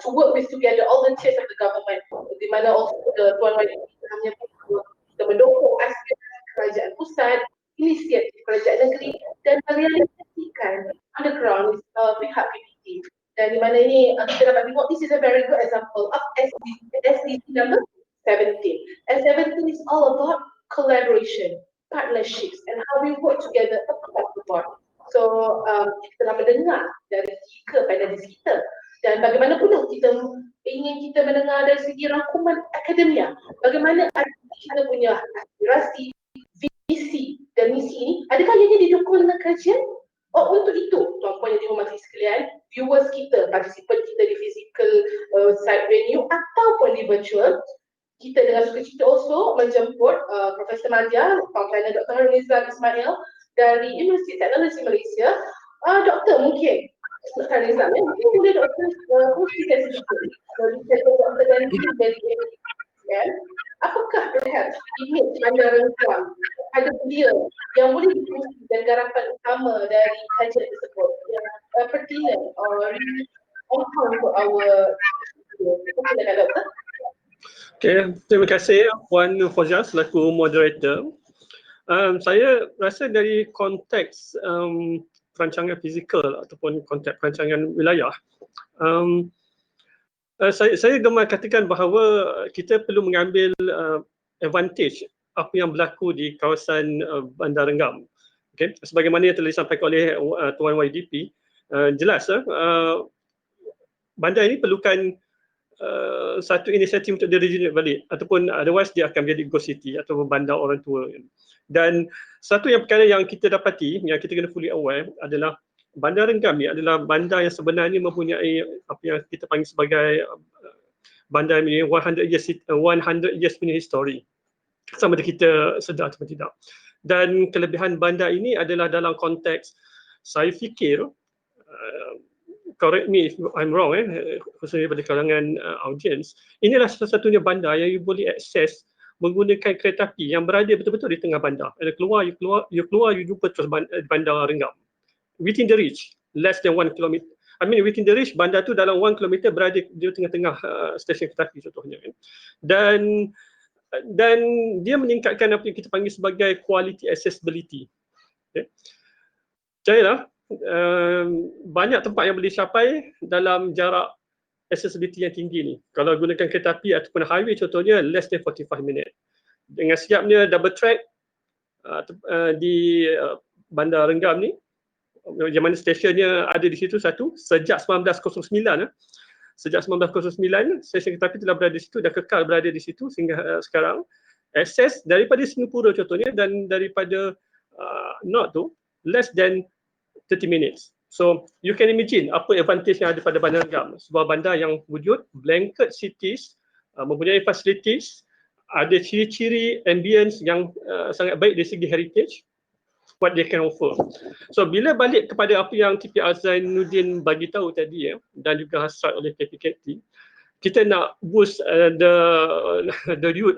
to work with together all the tiers of the government, di mana also Tuan Wali telah menyebut bahawa kita mendukung aspirasi kerajaan pusat, inisiatif kerajaan negeri dan merealisasikan on the ground pihak PPT. Dan di mana ini kita dapat tengok, this is a very good example of SDG number 17. And 17 is all about collaboration, partnerships and how we work together across the board. So kita telah mendengar dari 3 panelis kita dan bagaimana pula kita ingin kita mendengar dari segi rangkuman akademia, bagaimana kita punya aspirasi, visi dan misi ini, adakah ianya didukung dengan kajian? Oh, untuk itu, tuan-puan yang dihormati sekalian, viewers kita, partisipan kita di physical site venue ataupun di virtual, kita dengan sukacita also menjemput Profesor Madya, Pembangunan Dr. Harun Nizam Ismail dari Universiti Teknologi Malaysia. Doktor mungkin, Dr. Harun Nizam, mungkin boleh Doktor kongsikan sedikit dari apakah perhaps image bandar Renggam ada belia yang boleh dikongsi dan garapan utama dari kajian tersebut yang pertinent or on point for our silakan Doktor. Okay, terima kasih Puan Fauzia selaku moderator. Saya rasa dari konteks perancangan fizikal ataupun konteks perancangan wilayah, saya gemar katakan bahawa kita perlu mengambil advantage apa yang berlaku di kawasan Bandar Renggam. Okay, sebagaimana yang telah disampaikan oleh Tuan YDP, jelas bandar ini perlukan satu inisiatif untuk diregenerate balik, ataupun otherwise dia akan menjadi ghost city atau bandar orang tua. Dan satu yang perkara yang kita dapati, yang kita kena fully aware adalah Bandar Rengam ni adalah bandar yang sebenarnya mempunyai apa yang kita panggil sebagai bandar ini 100 years punya history, sama ada kita sedar atau tidak. Dan kelebihan bandar ini adalah dalam konteks, saya fikir, correct me if I'm wrong, khususnya pada kalangan audience, inilah satu-satunya bandar yang you boleh akses menggunakan kereta api yang berada betul-betul di tengah bandar. You keluar, you jumpa terus bandar Rengam. Within the reach, less than 1 kilometer. I mean within the reach, bandar tu dalam 1 kilometer berada di tengah-tengah stesen kereta api contohnya. Dan dia meningkatkan apa yang kita panggil sebagai quality accessibility. Okay. Percayalah, banyak tempat yang boleh capai dalam jarak accessibility yang tinggi ni. Kalau gunakan kereta api ataupun highway contohnya, less than 45 minit. Dengan siapnya double track di Bandar Rengam ni, yang mana stesen ada di situ satu, sejak 1909. Sejak 1909, stesen kereta api telah berada di situ dan kekal berada di situ sehingga sekarang. Akses daripada Singapura contohnya dan daripada North tu, less than 30 minutes. So you can imagine apa advantage yang ada pada Bandar Rengam, sebuah bandar yang wujud blanket cities, mempunyai facilities, ada ciri-ciri ambience yang sangat baik dari segi heritage, what they can offer. So bila balik kepada apa yang TP Zainuddin bagi tahu tadi dan juga hasrat oleh KPKT, kita nak boost the youth,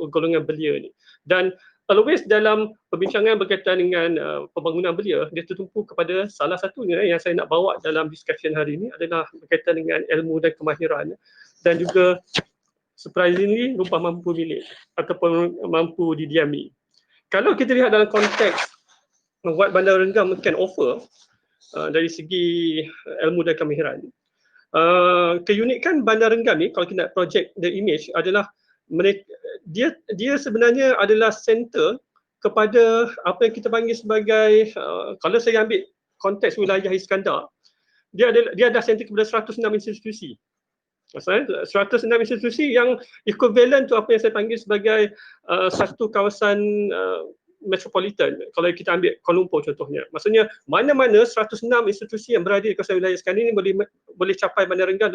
golongan belia ni. Dan always dalam perbincangan berkaitan dengan pembangunan belia, dia tertumpu kepada salah satunya yang saya nak bawa dalam discussion hari ini adalah berkaitan dengan ilmu dan kemahiran dan juga surprisingly rupa mampu milik ataupun mampu didiami. Kalau kita lihat dalam konteks what Bandar Rengam can offer dari segi ilmu dan kemahiran, keunikan Bandar Rengam ni kalau kita nak project the image adalah dia sebenarnya adalah center kepada apa yang kita panggil sebagai kalau saya ambil konteks wilayah Iskandar, dia ada center kepada 106 institusi. Maksudnya 106 institusi yang equivalent to apa yang saya panggil sebagai satu kawasan metropolitan. Kalau kita ambil Kuala Lumpur contohnya, maksudnya mana-mana 106 institusi yang berada di kawasan wilayah Iskandar ini boleh capai Bandar Rengam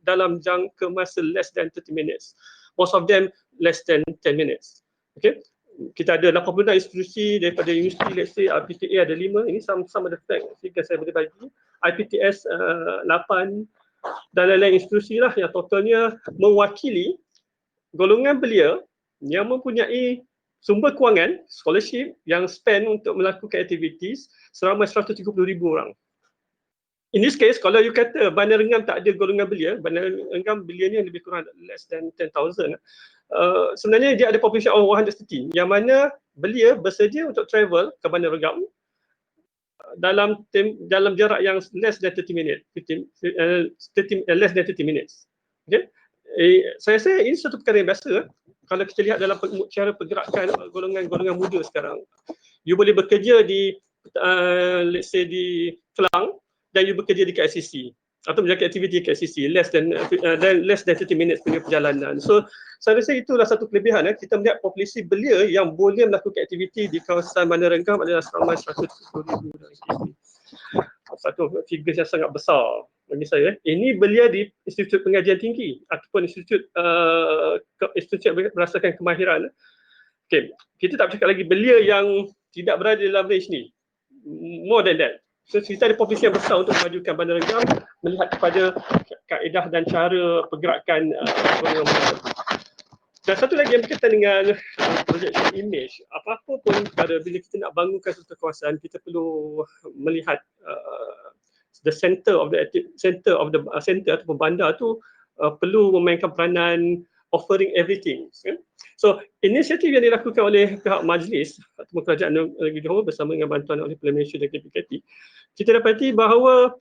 dalam jangka masa less than 30 minutes. Most of them less than 10 minutes. Okay, kita ada 86 institusi daripada universiti, let's say IPTA ada 5, ini some of the fact jika saya boleh bagi, IPTS 8 dan lain-lain institusi lah yang totalnya mewakili golongan belia yang mempunyai sumber kewangan, scholarship yang spend untuk melakukan activities seramai 130,000 orang. In this case, kalau you kata Bandar Rengam tak ada golongan belia, Bandar Rengam belianya lebih kurang less than 10,000. Sebenarnya dia ada population of 130 yang mana belia bersedia untuk travel ke Bandar Rengam dalam jarak yang less than 30 minutes, less than 30 minutes. Okay? Saya rasa ini satu perkara yang biasa kalau kita lihat dalam cara pergerakan golongan-golongan muda sekarang. You boleh bekerja di let's say di Kelang dan you bekerja di KLCC atau menjalankan aktiviti KLCC less than 30 minutes punya perjalanan. So saya rasa itulah satu kelebihan kita melihat populasi belia yang boleh melakukan aktiviti di kawasan Bandar Rengam adalah seramai 130,000 orang. Satu figure yang sangat besar bagi saya. Ini belia di Institut Pengajian Tinggi ataupun institut berdasarkan kemahiran. Okay, kita tak bercakap lagi belia yang tidak berada dalam range ni. More than that. So kita ada populasi yang besar untuk memajukan Bandar Rengam melihat kepada kaedah dan cara pergerakan golongan muda. Dan satu lagi yang berkaitan dengan projection image, apa-apa pun perkara bila kita nak bangunkan satu kawasan, kita perlu melihat the center ataupun bandar tu perlu memainkan peranan offering everything. So inisiatif yang dilakukan oleh pihak majlis atau kerajaan negeri Johor bersama dengan bantuan oleh Perdana Malaysia dan KPKT, kita dapati bahawa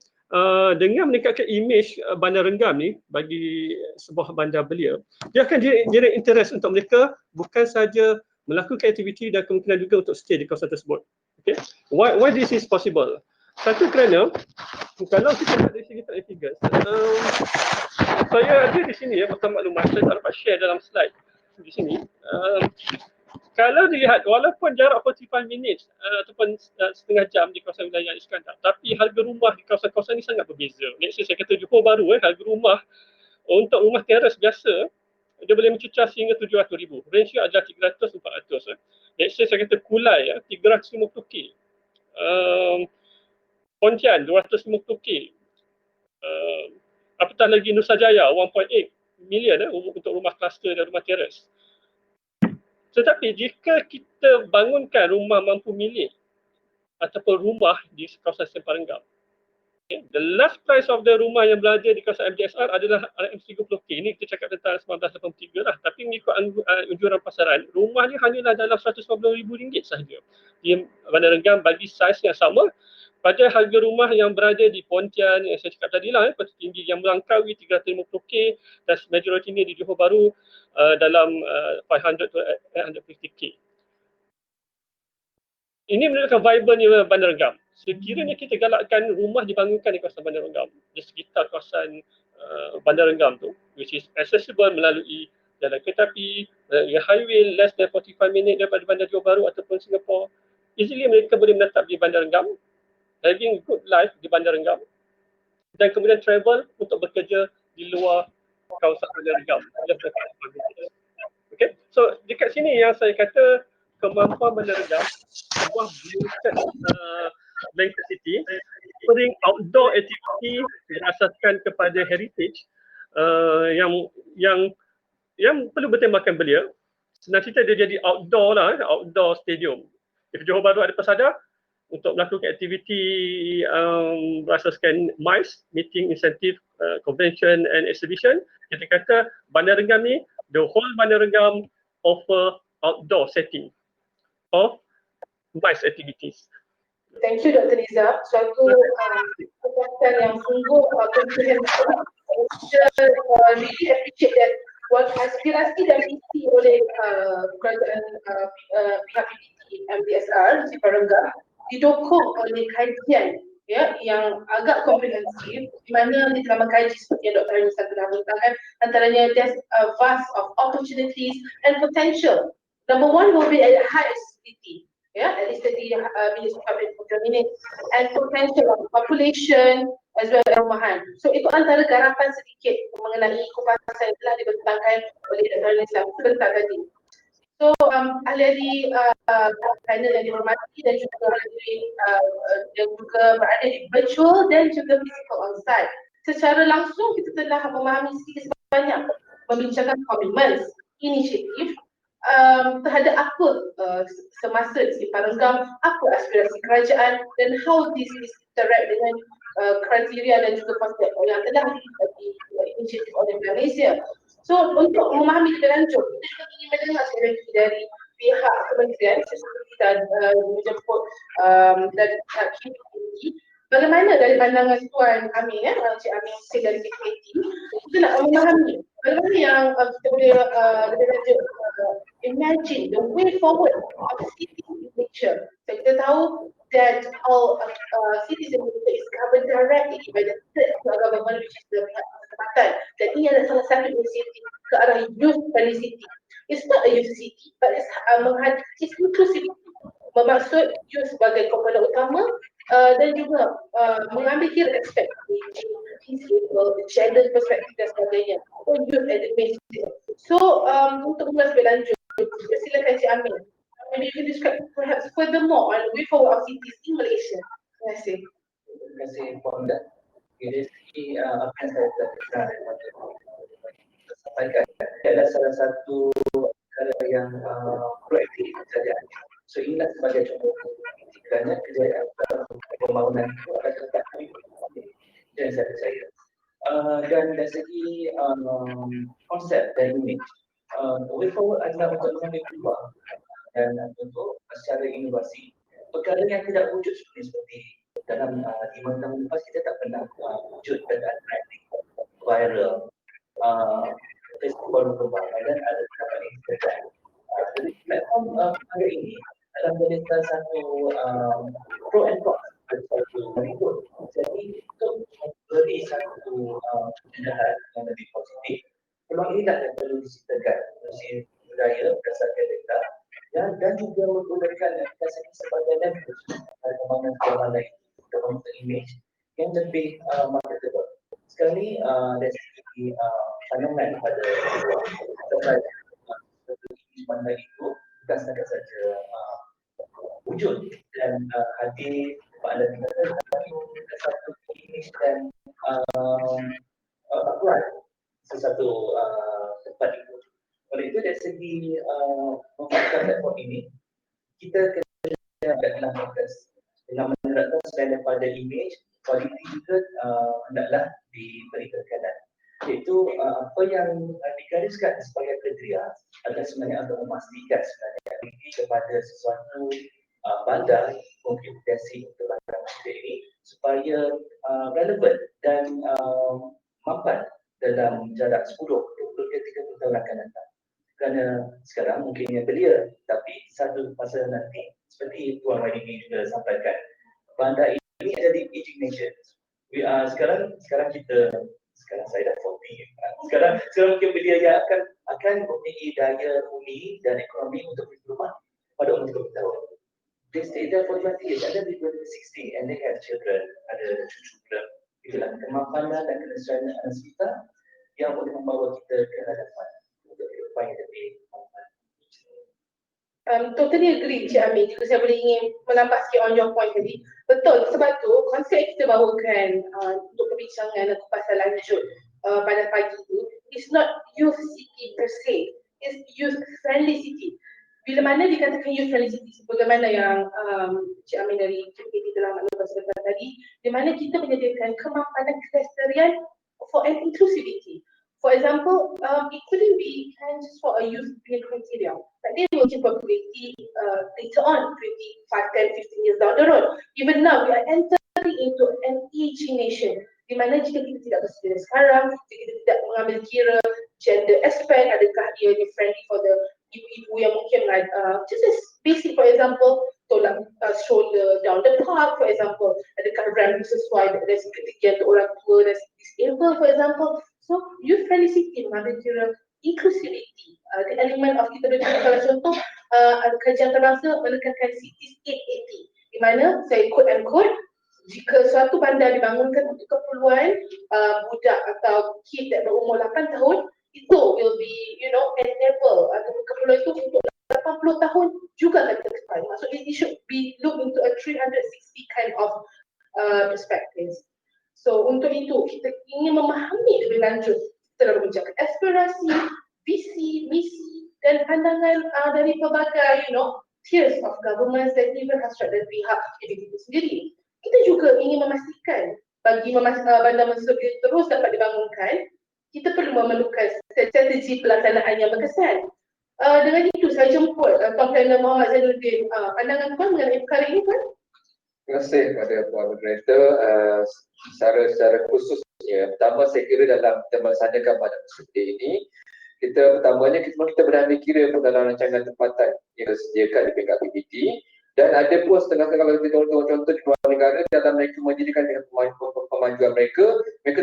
dengan meningkatkan image Bandar Rengam ni bagi sebuah bandar belia, dia akan generate interest untuk mereka bukan saja melakukan aktiviti dan kemungkinan juga untuk stay di kawasan tersebut. Okay. Why this is possible? Satu kerana kalau kita lihat dari segi figures, saya ada di sini ya beberapa maklumat saya tak dapat share dalam slide di sini. Kalau dilihat walaupun jarak 45 minit ataupun setengah jam di kawasan wilayah Iskandar, tapi harga rumah di kawasan-kawasan ini sangat berbeza. Let's say saya kata Johor Bahru harga rumah untuk rumah teras biasa dia boleh mencecah sehingga 700,000. Range dia adalah 300-400. Let's say saya kata Kulai 350k. Pontian 250k. Apatah lagi Nusa Jaya 1.8 million untuk rumah kluster dan rumah teras. Tetapi jika kita bangunkan rumah mampu milik ataupun rumah di kawasan Semparenggam, okay, the last price of the rumah yang berada di kawasan MDSR adalah RM30k. Ini kita cakap tentang 1983 lah. Tapi mengikut anjuran pasaran, rumah ni hanyalah dalam RM190,000 sahaja. Di Bandar Renggam bagi saiz yang sama. Pada harga rumah yang berada di Pontian yang saya cakap tadi lah, Kota Tinggi yang Melangkawi 350k dan majoriti ni di Johor Bahru dalam 500 to 850k. Ini menunjukkan vibrant Bandar Renggam. Sekiranya kita galakkan rumah dibangunkan di kawasan Bandar Renggam, di sekitar kawasan Bandar Renggam tu, which is accessible melalui jalan kereta api, highway less than 45 minit daripada Bandar Johor Bahru ataupun Singapore, easily mereka boleh menetap di Bandar Renggam, having good life di Bandar Renggam dan kemudian travel untuk bekerja di luar kawasan Bandar Renggam. Okay, so dekat sini yang saya kata kemampuan Bandar Renggam sebuah blanket city bring outdoor activity berasaskan kepada heritage yang perlu bertembakkan belia. Senang cerita dia jadi outdoor lah, outdoor stadium. Di Johor Bahru ada Persada untuk melakukan aktiviti berasaskan MICE, Meeting Incentive Convention and Exhibition. Kita kata Bandar Renggam ni, the whole Bandar Renggam offer outdoor setting of MICE activities. Thank you Dr. Liza. Suatu perkongsian yang sungguh komprehensif. Saya really appreciate that aspirasi dan visi oleh kerajaan pihak PDT MDSR di Semparenggam didukung oleh kajian yang agak komprehensif di mana dia telah mengkaji seperti yang Dr. Liza telah mengatakan, antaranya there's a vast of opportunities and potential. Number one will be at high accessibility. At least 30 minutes per minute, and potential of population as well as rumahan. So itu antara garapan sedikit mengenai kupasan yang telah dibentangkan oleh Dr. Liza sebentar tadi. So ahli-ahli panel yang dihormati dan juga ahli yang juga berada di virtual dan juga physical on-site. Secara langsung kita telah memahami sedikit sebanyak membincangkan commitments, inisiatif terhadap apa semasa di Semparenggam, apa aspirasi kerajaan dan how this is interact dengan kriteria dan juga konsep yang telah diinisiatif oleh Malaysia. So untuk memahami lebih lanjut, kita juga ingin mendengar sekali lagi dari pihak kementerian seperti kita menjemput dari pihak KPT. Bagaimana dari pandangan Tuan Amin, Encik Amin Hussein dari KPT, kita nak memahami bagaimana yang kita boleh lebih lanjut imagine the way forward of cities in Malaysia. So kita tahu that all cities in Malaysia is covered directly by the third government, which is the pihak tempatan. Dan ini adalah salah satu inisiatif ke arah youth friendly city. It's not a youth city, but it's inclusivity. Bermaksud youth sebagai komponen utama dan juga mengambil kira aspek gender perspektif dan sebagainya. Oh, youth at the base. So untuk mengulas lebih lanjut, silakan Cik Amin. Maybe you can describe perhaps furthermore on the way forward of cities in Malaysia. Terima kasih. Terima kasih Puan Dah. Dari segi apa yang saya telah sampaikan, adalah salah satu perkara yang proaktif kerajaan. So inilah sebagai contoh kerana kejayaan pembangunan itu adalah tetap dan saya percaya. Dan dari segi konsep dan image, way forward adalah untuk mengambil peluang dan untuk secara inovasi perkara yang tidak wujud seperti dalam 5 tahun lepas kita tak pernah wujud dan viral Facebook baru kembang dan ada beberapa Instagram. Jadi platform hari ini akan jadi salah satu pro and con satu berikut. Jadi untuk memberi satu pencerahan yang lebih positif, peluang ini tak perlu disitakan melalui budaya berdasarkan data dan juga menggunakan aplikasi sebagai leverage kembangan keuangan lain untuk membentuk image yang lebih marketable. Sekali dari segi pandangan pada pandang itu bukan setakat saja wujud dan hadir pada kita, tapi juga satu image dan background sesuatu tempat itu. Oleh itu dari segi memanfaatkan platform ini, kita kena adalah fokus dengan menerapkan selain daripada image, kualiti juga hendaklah diberi tekanan. Iaitu apa yang digariskan sebagai kriteria adalah sebenarnya untuk memastikan sebenarnya kualiti kepada sesuatu bandar mungkin potensi untuk bandar ini supaya relevan dan mampan dalam jarak 10, 20 ke 30 tahun akan datang. Kerana sekarang mungkin yang belia, tapi satu masa nanti seperti Tuan Wadini juga sampaikan, bandar ini ada di aging nation. Sekarang saya dah 40. Sekarang mungkin belia yang akan mempunyai daya huni dan ekonomi untuk beli rumah pada umur 30 tahun. They stay there for 20 years, and then they go to 60 and they have children, ada cucu pula. Itulah kemapanan dan kesesuaian anak kita yang boleh membawa kita ke hadapan untuk kehidupan yang lebih mampan. Totally agree Cik Amin. Jika saya boleh ingin menambah sikit on your point tadi. Betul, sebab tu konsep yang kita bawakan untuk perbincangan dan kupasan lanjut pada pagi ini is not youth city per se, it's youth friendly city. Bila mana dikatakan youth friendly city, sebagaimana yang Cik Amin dari KPP telah maklumkan sebentar tadi, di mana kita menyediakan kemapanan kriteria for an inclusivity. For example, it couldn't be just for a youth criteria, but they will keep population later on, 25, 10, 15 years down the road. Even now, we are entering into an aging nation, di mana jika kita tidak bersedia sekarang, jika kita tidak mengambil kira gender aspect, adakah ia friendly for the ibu-ibu yang mungkin just as basic, for example, tolak stroller down the park, for example, adakah ramp sesuai dari segi ketiga untuk orang tua dan disabled, for example. So, youth friendly city mengambil kira inclusivity. The element of kita berdua, kalau contoh kajian terangsa menekankan cities 880, di mana saya quote and quote, jika suatu bandar dibangunkan untuk keperluan budak atau kid yang berumur 8 tahun, itu will be, enable atau keperluan itu untuk 80 tahun juga akan tercapai. Maksudnya it should be look into a 360 kind of perspectives. So untuk itu kita ingin memahami lebih lanjut, kita dah berbincangkan aspirasi, visi, misi dan pandangan dari pelbagai tiers of governments dan even constructed pihak individu sendiri. Kita juga ingin memastikan bagi bandar manusia terus dapat dibangunkan, kita perlu memerlukan strategi pelaksanaan yang berkesan. Dengan itu saya jemput Tuan Planner Muhammad Zainuddin. Pandangan Tuan mengenai perkara ini, Tuan? Terima kasih kepada Puan Moderator. Secara khususnya, pertama saya kira dalam kita melaksanakan pada seperti ini, pertamanya kita berambil kira dalam rancangan tempatan yang disediakan di peringkat PBT, dan ada pun setengah-setengah kalau kita contoh di luar negara dalam mereka menjadikan dengan pemajuan mereka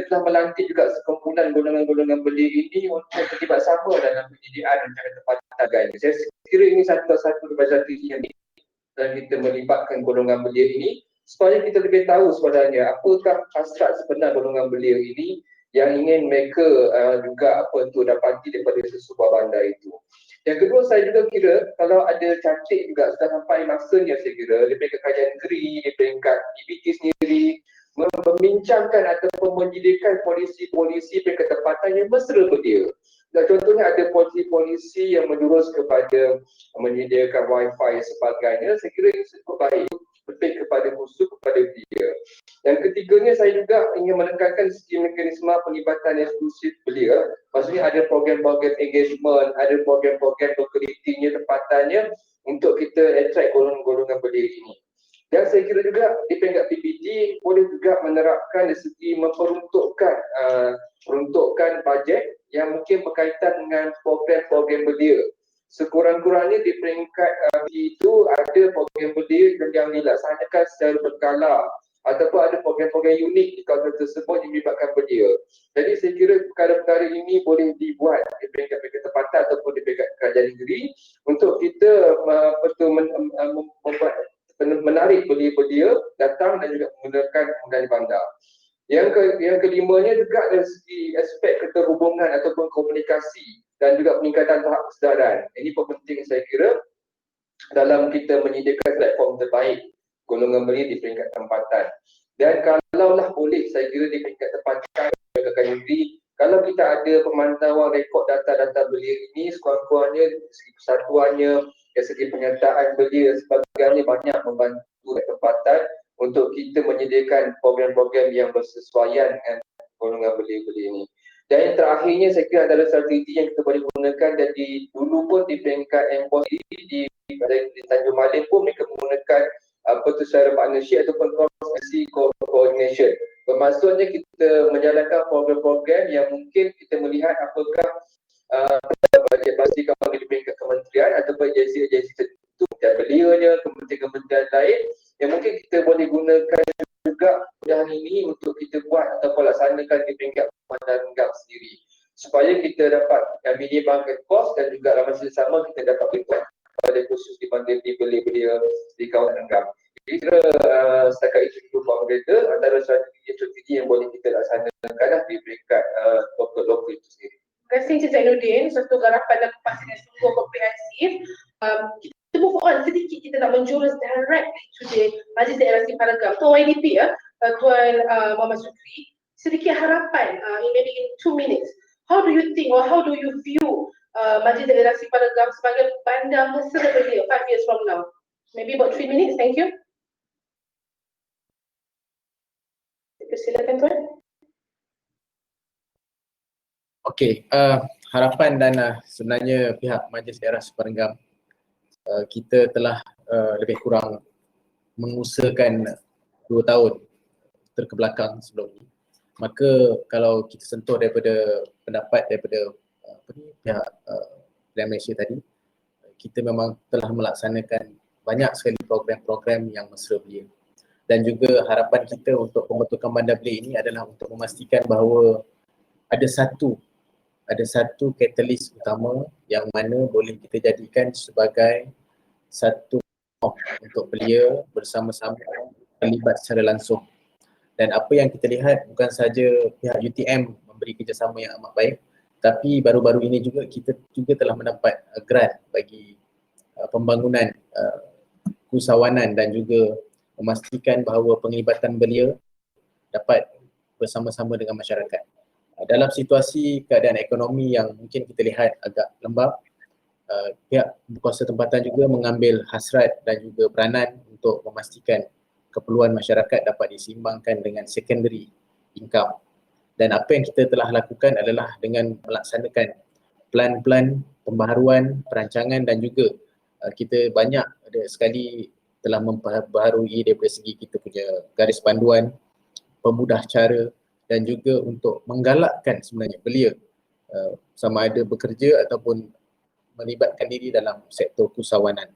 telah melantik juga sekumpulan golongan-golongan belia ini untuk terlibat sama dalam penyediaan rancangan tempatan. Saya kira ini satu strategi yang dan kita melibatkan golongan belia ini supaya kita lebih tahu sebenarnya apakah hasrat sebenar golongan belia ini yang ingin mereka juga dapati daripada sesebuah bandar itu. Yang kedua, saya juga kira kalau ada cantik juga sudah sampai masanya saya kira di peringkat kerajaan negeri, di peringkat PBT sendiri membincangkan ataupun menyediakan polisi-polisi peringkat tempatan yang mesra belia. Dan contohnya ada polisi-polisi yang menjurus kepada menyediakan wifi sebagainya, saya kira ini cukup baik, lebih kepada khusus kepada belia. Yang ketiganya, saya juga ingin menekankan segi mekanisme penglibatan eksklusif belia. Maksudnya ada program-program engagement, ada program-program berkelitinya tempatannya untuk kita attract golongan-golongan belia ini. Dan saya kira juga di peringkat PBT boleh juga menerapkan dari segi memperuntukkan bajet yang mungkin berkaitan dengan program-program belia. sekurang-kurangnya di peringkat itu ada program belia yang dilaksanakan secara berkala ataupun ada program-program unik di kawasan tersebut yang melibatkan belia. Jadi saya kira perkara-perkara ini boleh dibuat di peringkat-peringkat tempatan ataupun di peringkat kerajaan negeri untuk kita menarik belia-belia datang dan juga menggunakan penggunaan bandar. Yang kelimanya juga dari segi aspek keterhubungan ataupun komunikasi dan juga peningkatan tahap kesedaran. Ini penting saya kira dalam kita menyediakan platform terbaik golongan belia di peringkat tempatan. Dan kalaulah boleh saya kira di peringkat tempatan kerajaan negeri, kalau kita ada pemantauan rekod data-data belia ini, sekurang-kurangnya dari segi persatuannya, dari segi penyertaan belia sebagainya banyak membantu tempatan untuk kita menyediakan program-program yang bersesuaian dengan golongan belia-belia ini. Dan yang terakhirnya saya kira adalah strategi yang kita boleh gunakan dan dulu pun di peringkat MPOS di Tanjung Malim pun mereka menggunakan secara partnership ataupun cross-agency coordination. Bermaksudnya kita menjalankan program-program yang mungkin kita melihat apakah bajet-bajet kalau di peringkat kementerian ataupun agensi-agensi tertentu, dan beliaunya, kementerian-kementerian lain yang mungkin kita boleh gunakan juga mudahan ini untuk kita buat ataupun laksanakan di peringkat Bandar Renggam sendiri supaya kita dapat minimumkan kos dan juga dalam masa sama kita dapat berbuat pada khusus di belia-belia di kawasan Renggam. Jadi setakat itu dulu Pak Moderator antara strategi yang boleh kita laksanakan di peringkat lokal itu sendiri. Terima kasih Encik Zainuddin, suatu garapan dan kupasan yang sungguh komprehensif. Kita move on sedikit, kita nak menjurus direct to the Majlis Daerah Simpanan Renggam. Tuan YDP Tuan Muhammad Sukri, sedikit harapan maybe in 2 minutes. How do you think or how do you view Majlis Daerah Simpanan Renggam sebagai bandar mesra belia 5 years from now? Maybe about 3 minutes, thank you. Silakan Tuan. Okey, harapan dan sebenarnya pihak Majlis Daerah Simpanan Renggam kita telah lebih kurang mengusahakan 2 tahun terkebelakang sebelum ini. Maka kalau kita sentuh daripada pendapat daripada pihak Perdana Malaysia tadi, kita memang telah melaksanakan banyak sekali program-program yang mesra belia. Dan juga harapan kita untuk pembentukan bandar belia ini adalah untuk memastikan bahawa ada satu katalis utama yang mana boleh kita jadikan sebagai satu untuk belia bersama-sama terlibat secara langsung. Dan apa yang kita lihat bukan saja pihak UTM memberi kerjasama yang amat baik, tapi baru-baru ini juga kita juga telah mendapat grant bagi pembangunan usahawanan dan juga memastikan bahawa penglibatan belia dapat bersama-sama dengan masyarakat. Dalam situasi keadaan ekonomi yang mungkin kita lihat agak lembab, pihak berkuasa tempatan juga mengambil hasrat dan juga peranan untuk memastikan keperluan masyarakat dapat disimbangkan dengan secondary income. Dan apa yang kita telah lakukan adalah dengan melaksanakan plan-plan pembaharuan, perancangan dan juga kita banyak sekali telah memperbaharui daripada segi kita punya garis panduan, pemudah cara dan juga untuk menggalakkan sebenarnya belia sama ada bekerja ataupun melibatkan diri dalam sektor keusahawanan.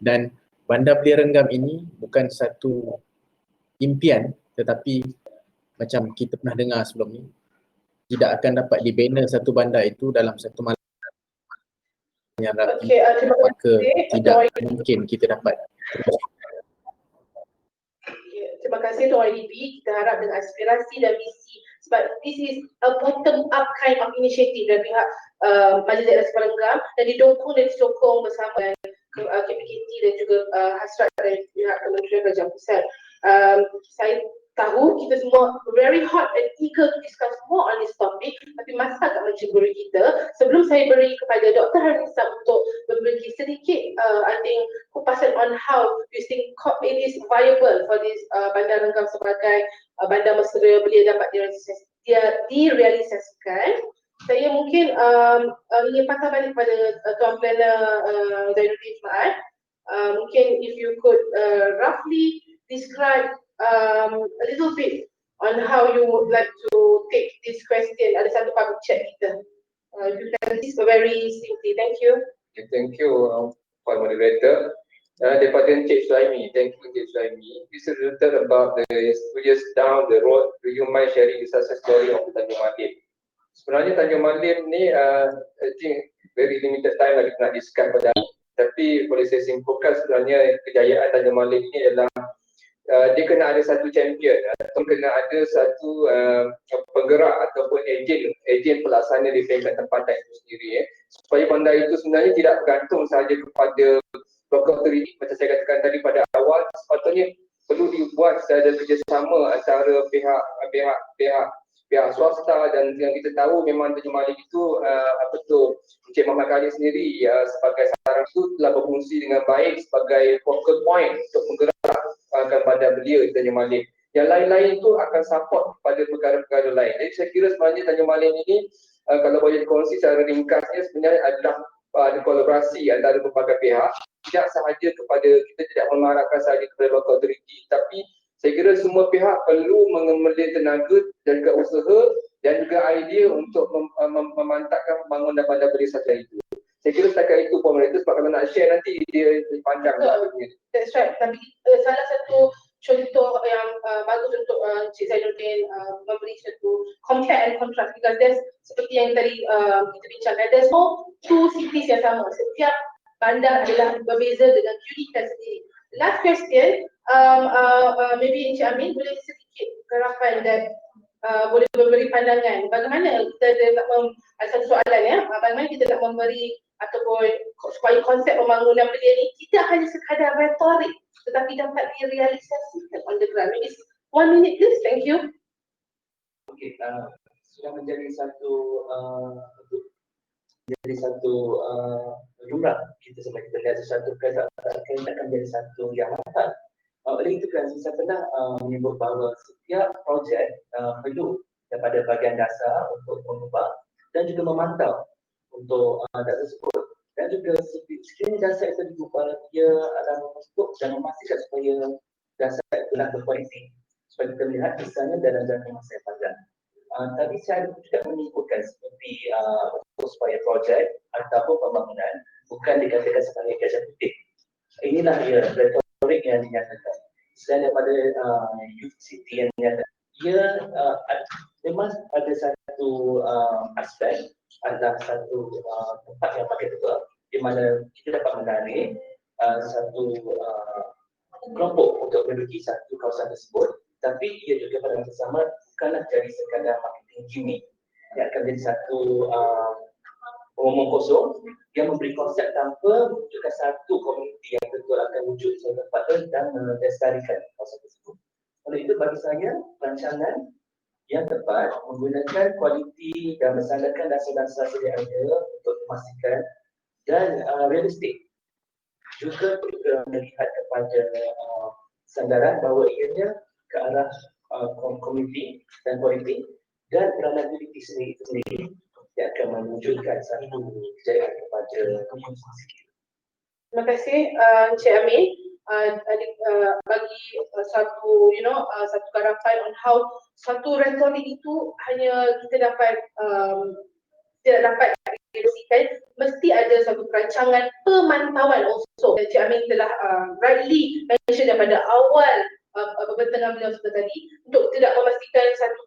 Dan Bandar Belia Renggam ini bukan satu impian tetapi macam kita pernah dengar sebelum ni, tidak akan dapat dibina satu bandar itu dalam satu malam yang rapi, maka tidak mungkin kita dapat. Terima kasih Tuan YDP. Kita harap dengan aspirasi dan visi, sebab this is a bottom up kind of initiative dari pihak Majlis Daerah Simpanan Renggam dan didukung bersama dengan KPKT dan juga hasrat dari pihak Kementerian Kerajaan Pusat. Saya tahu kita semua very hot and eager to discuss more on this topic, tapi masa agak mencemburi kita. Sebelum saya beri kepada Dr. Harinisa untuk berbagi sedikit I think kupasan on how you think it is viable for this Bandar Renggam sebagai bandar mesra belia dapat direalisasikan. Saya mungkin ingin patah balik kepada Tuan Planner Zainuddin Ismail. Mungkin if you could roughly describe a little bit on how you would like to take this question. Ada satu public chat kita. If you can list very simply. Thank you. Okay, thank you Puan Moderator. Daripada Encik Suhaimi, thank you Encik Suhaimi. This is related about the 2 years down the road. Do you mind sharing the success story of the Tanjung Malim? Sebenarnya Tanjung Malim ni I think very limited time lagi nak discuss pada ni. Tapi boleh saya simpulkan sebenarnya kejayaan Tanjung Malim ni adalah dia kena ada satu champion atau kena ada satu penggerak ataupun ejen pelaksana di peringkat tempatan itu sendiri supaya bandar itu sebenarnya tidak bergantung sahaja kepada local authority macam saya katakan tadi pada awal. Sepatutnya perlu dibuat ada kerjasama antara pihak swasta dan yang kita tahu memang Tanjung Malim itu apa tu Encik Muhammad Khalid sendiri sebagai sarang itu telah berfungsi dengan baik sebagai focal point untuk menggerakkan bandar belia di Tanjung Malim. Yang lain-lain itu akan support pada perkara-perkara lain. Jadi saya kira sebenarnya Tanjung Malim ini kalau boleh dikongsi secara ringkasnya sebenarnya adalah ada kolaborasi antara berbagai pihak, tidak sahaja kepada kita tidak mengharapkan sahaja kepada local authority, tapi saya kira semua pihak perlu mengemelir tenaga dan juga usaha dan juga idea untuk memantapkan pembangunan bandar belia satu itu. Saya kira setakat itu pemerintah sebab kalau nak share nanti dia panjang. That's right. Tapi salah satu contoh yang bagus untuk Cik Zainuddin memberi satu compare and contrast because there's seperti yang tadi kita bincangkan, there's no two cities yang sama. Setiap bandar adalah berbeza dengan uniqueness sendiri. Last question, maybe Encik Amin boleh sedikit kerapan dan boleh memberi pandangan bagaimana kita nak satu soalan bagaimana kita nak memberi ataupun supaya konsep pembangunan belia ni tidak hanya sekadar retorik tetapi dapat direalisasikan on the ground. Maybe 1 minute please, thank you. Okay, sudah menjadi satu jumlah kita sebagai kita lihat sesuatu kereta akan menjadi satu yang matang. Oleh itu kan saya pernah menyebut bahawa setiap projek perlu daripada bahagian dasar untuk mengubah dan juga memantau untuk data tersebut dan juga sekiranya dasar itu diubah dia adalah masuk dan memastikan supaya dasar itu adalah berkualiti supaya kita melihat misalnya dalam jangka masa yang panjang. Tadi saya juga menyebutkan seperti supaya projek ataupun pembangunan bukan dikatakan sebagai eksekutif. Inilah retorik yang dinyatakan. Selain daripada youth city yang dinyatakan, ia memang ada satu aspek adalah satu tempat yang pakai tua di mana kita dapat menarik satu kelompok untuk menduduki satu kawasan tersebut, tapi ia juga pada masa sama bukanlah jadi sekadar marketing gimmick yang akan menjadi satu omong kosong yang memberi konsep tanpa menunjukkan satu komuniti yang betul akan wujud sebagai tempat dan melestarikan kawasan tersebut. Oleh itu bagi saya rancangan yang tepat menggunakan kualiti dan bersandarkan dasar-dasar sedia ada untuk memastikan dan realistik juga melihat kepada sandaran bahawa ianya ke arah komuniti dan kualiti dan peranan sendiri yang akan mewujudkan satu kejayaan kepada komunitas. Terima kasih Encik Amin bagi satu satu garapan on how satu retorik itu hanya kita dapat tidak dapat direalisasikan, mesti ada satu perancangan pemantauan also. Encik Amin telah rightly mention daripada awal pertengahan beliau tadi untuk tidak memastikan satu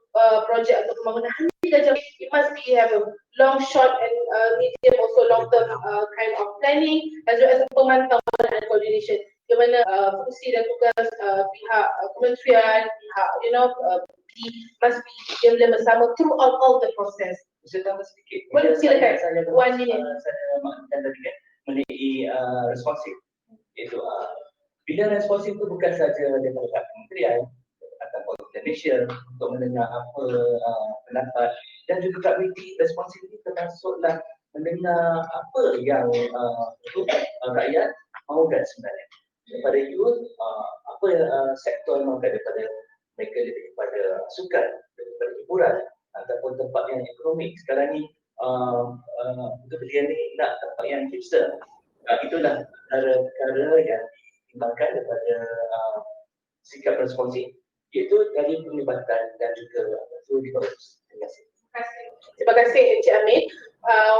projek atau pembangunan hanya 3 jam. It must be have a long, short and medium also long term kind of planning as well as pemantauan and coordination. Di mana fungsi dan tugas pihak kementerian, pihak must be bersama bersama throughout all the process. Saya tambah sedikit. Boleh silakan. 1 minit. Saya maksudkan tadi kan mengenai responsif. Itu bidang responsif itu bukan saja daripada kementerian atau Malaysia untuk mendengar apa pendapat dan juga komuniti responsif ini termasuklah mendengar apa yang rakyat mahukan sebenarnya daripada youth, apa sektor yang mahukan daripada mereka, daripada sukan, daripada hiburan ataupun tempat yang ekonomi. Sekarang ni untuk belia ni nak tempat yang hipster. Itulah perkara yang ditimbangkan daripada sikap responsif, iaitu dari penglibatan dan juga diurus. Terima kasih. Terima kasih Encik Amin.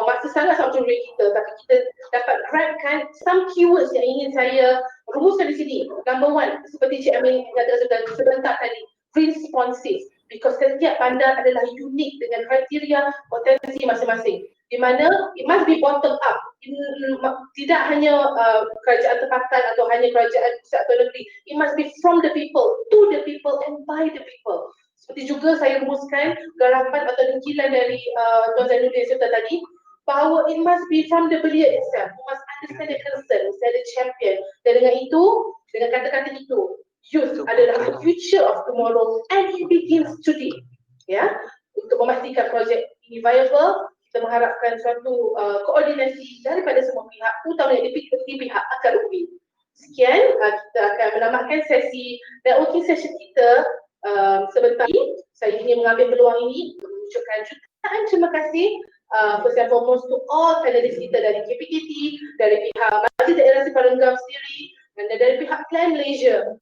Masa sangat berbeza kita, tapi kita dapat grabkan some keywords yang ingin saya rumuskan di sini. Number one, seperti Cik Amin kata sebentar tadi, responsive. Because setiap bandar adalah unik dengan kriteria potensi masing-masing. Di mana it must be bottom up. Tidak hanya kerajaan tempatan atau hanya kerajaan pusat atau negeri. It must be from the people, to the people and by the people. Seperti juga saya rumuskan garapan atau dengkilan dari Tuan Zainuddin serta tadi, bahawa it must be from the belia itself. You must understand the concern, understand the champion. Dan dengan itu, dengan kata-kata itu, youth adalah the future of tomorrow and it begins today. Ya, untuk memastikan projek ini viable, kita mengharapkan suatu koordinasi daripada semua pihak, utamanya di pihak akar umbi. Sekian, kita akan menamatkan sesi networking session kita sebentar ini. Saya ingin mengambil peluang ini untuk mengucapkan jutaan terima kasih first and foremost to all panelis kita dari KPKT, dari pihak Majlis Daerah Separenggam sendiri, dan dari pihak Plan Malaysia,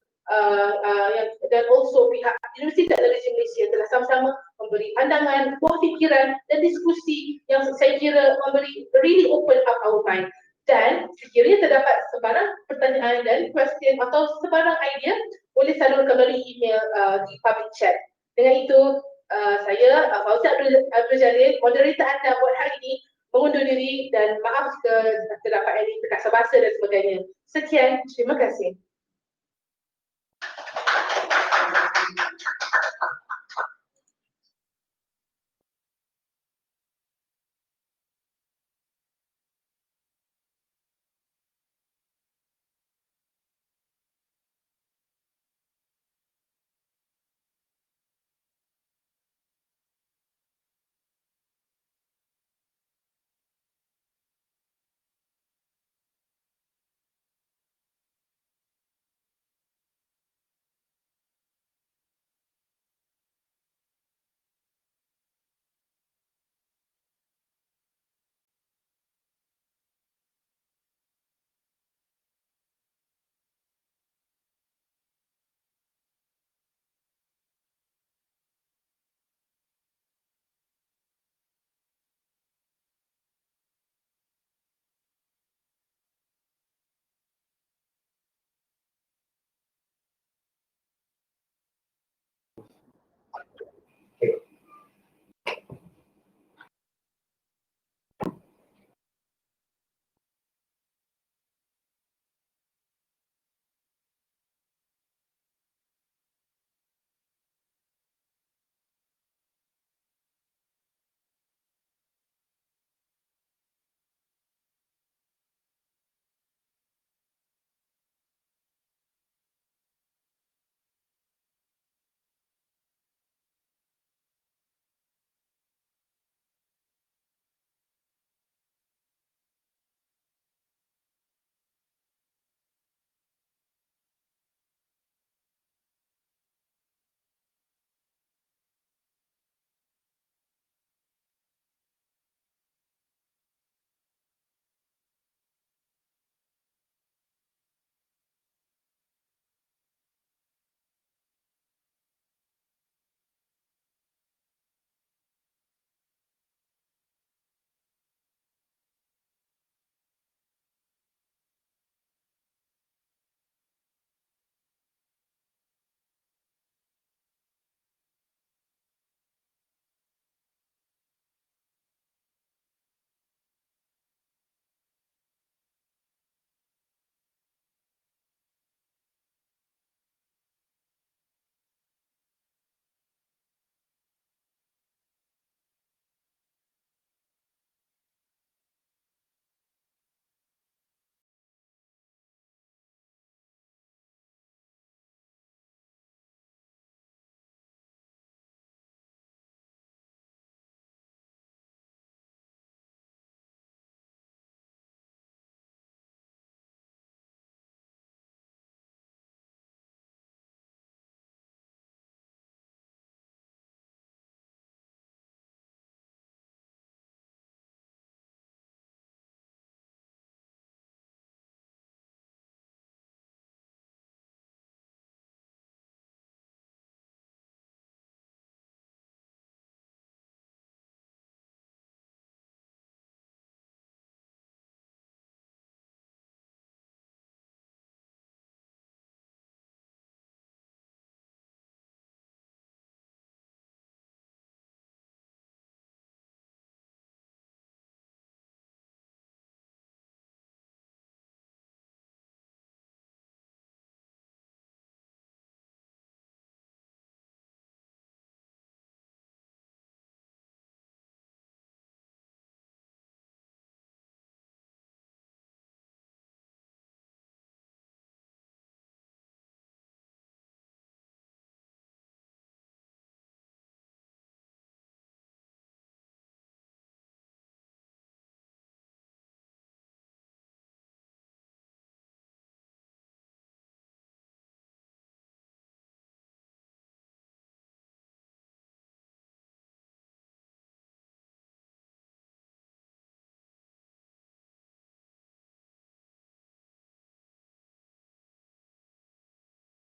dan also pihak Universiti Teknologi Malaysia telah sama-sama memberi pandangan, buah fikiran dan diskusi yang saya kira memberi really open up our mind. Dan sekiranya terdapat sebarang pertanyaan dan question atau sebarang idea, boleh salurkan melalui email di public chat. Dengan itu, saya Fauzia Abdul Jalil, moderator anda buat hari ini, mengundur diri dan maaf jika terdapat any terkasar bahasa dan sebagainya. Sekian, terima kasih.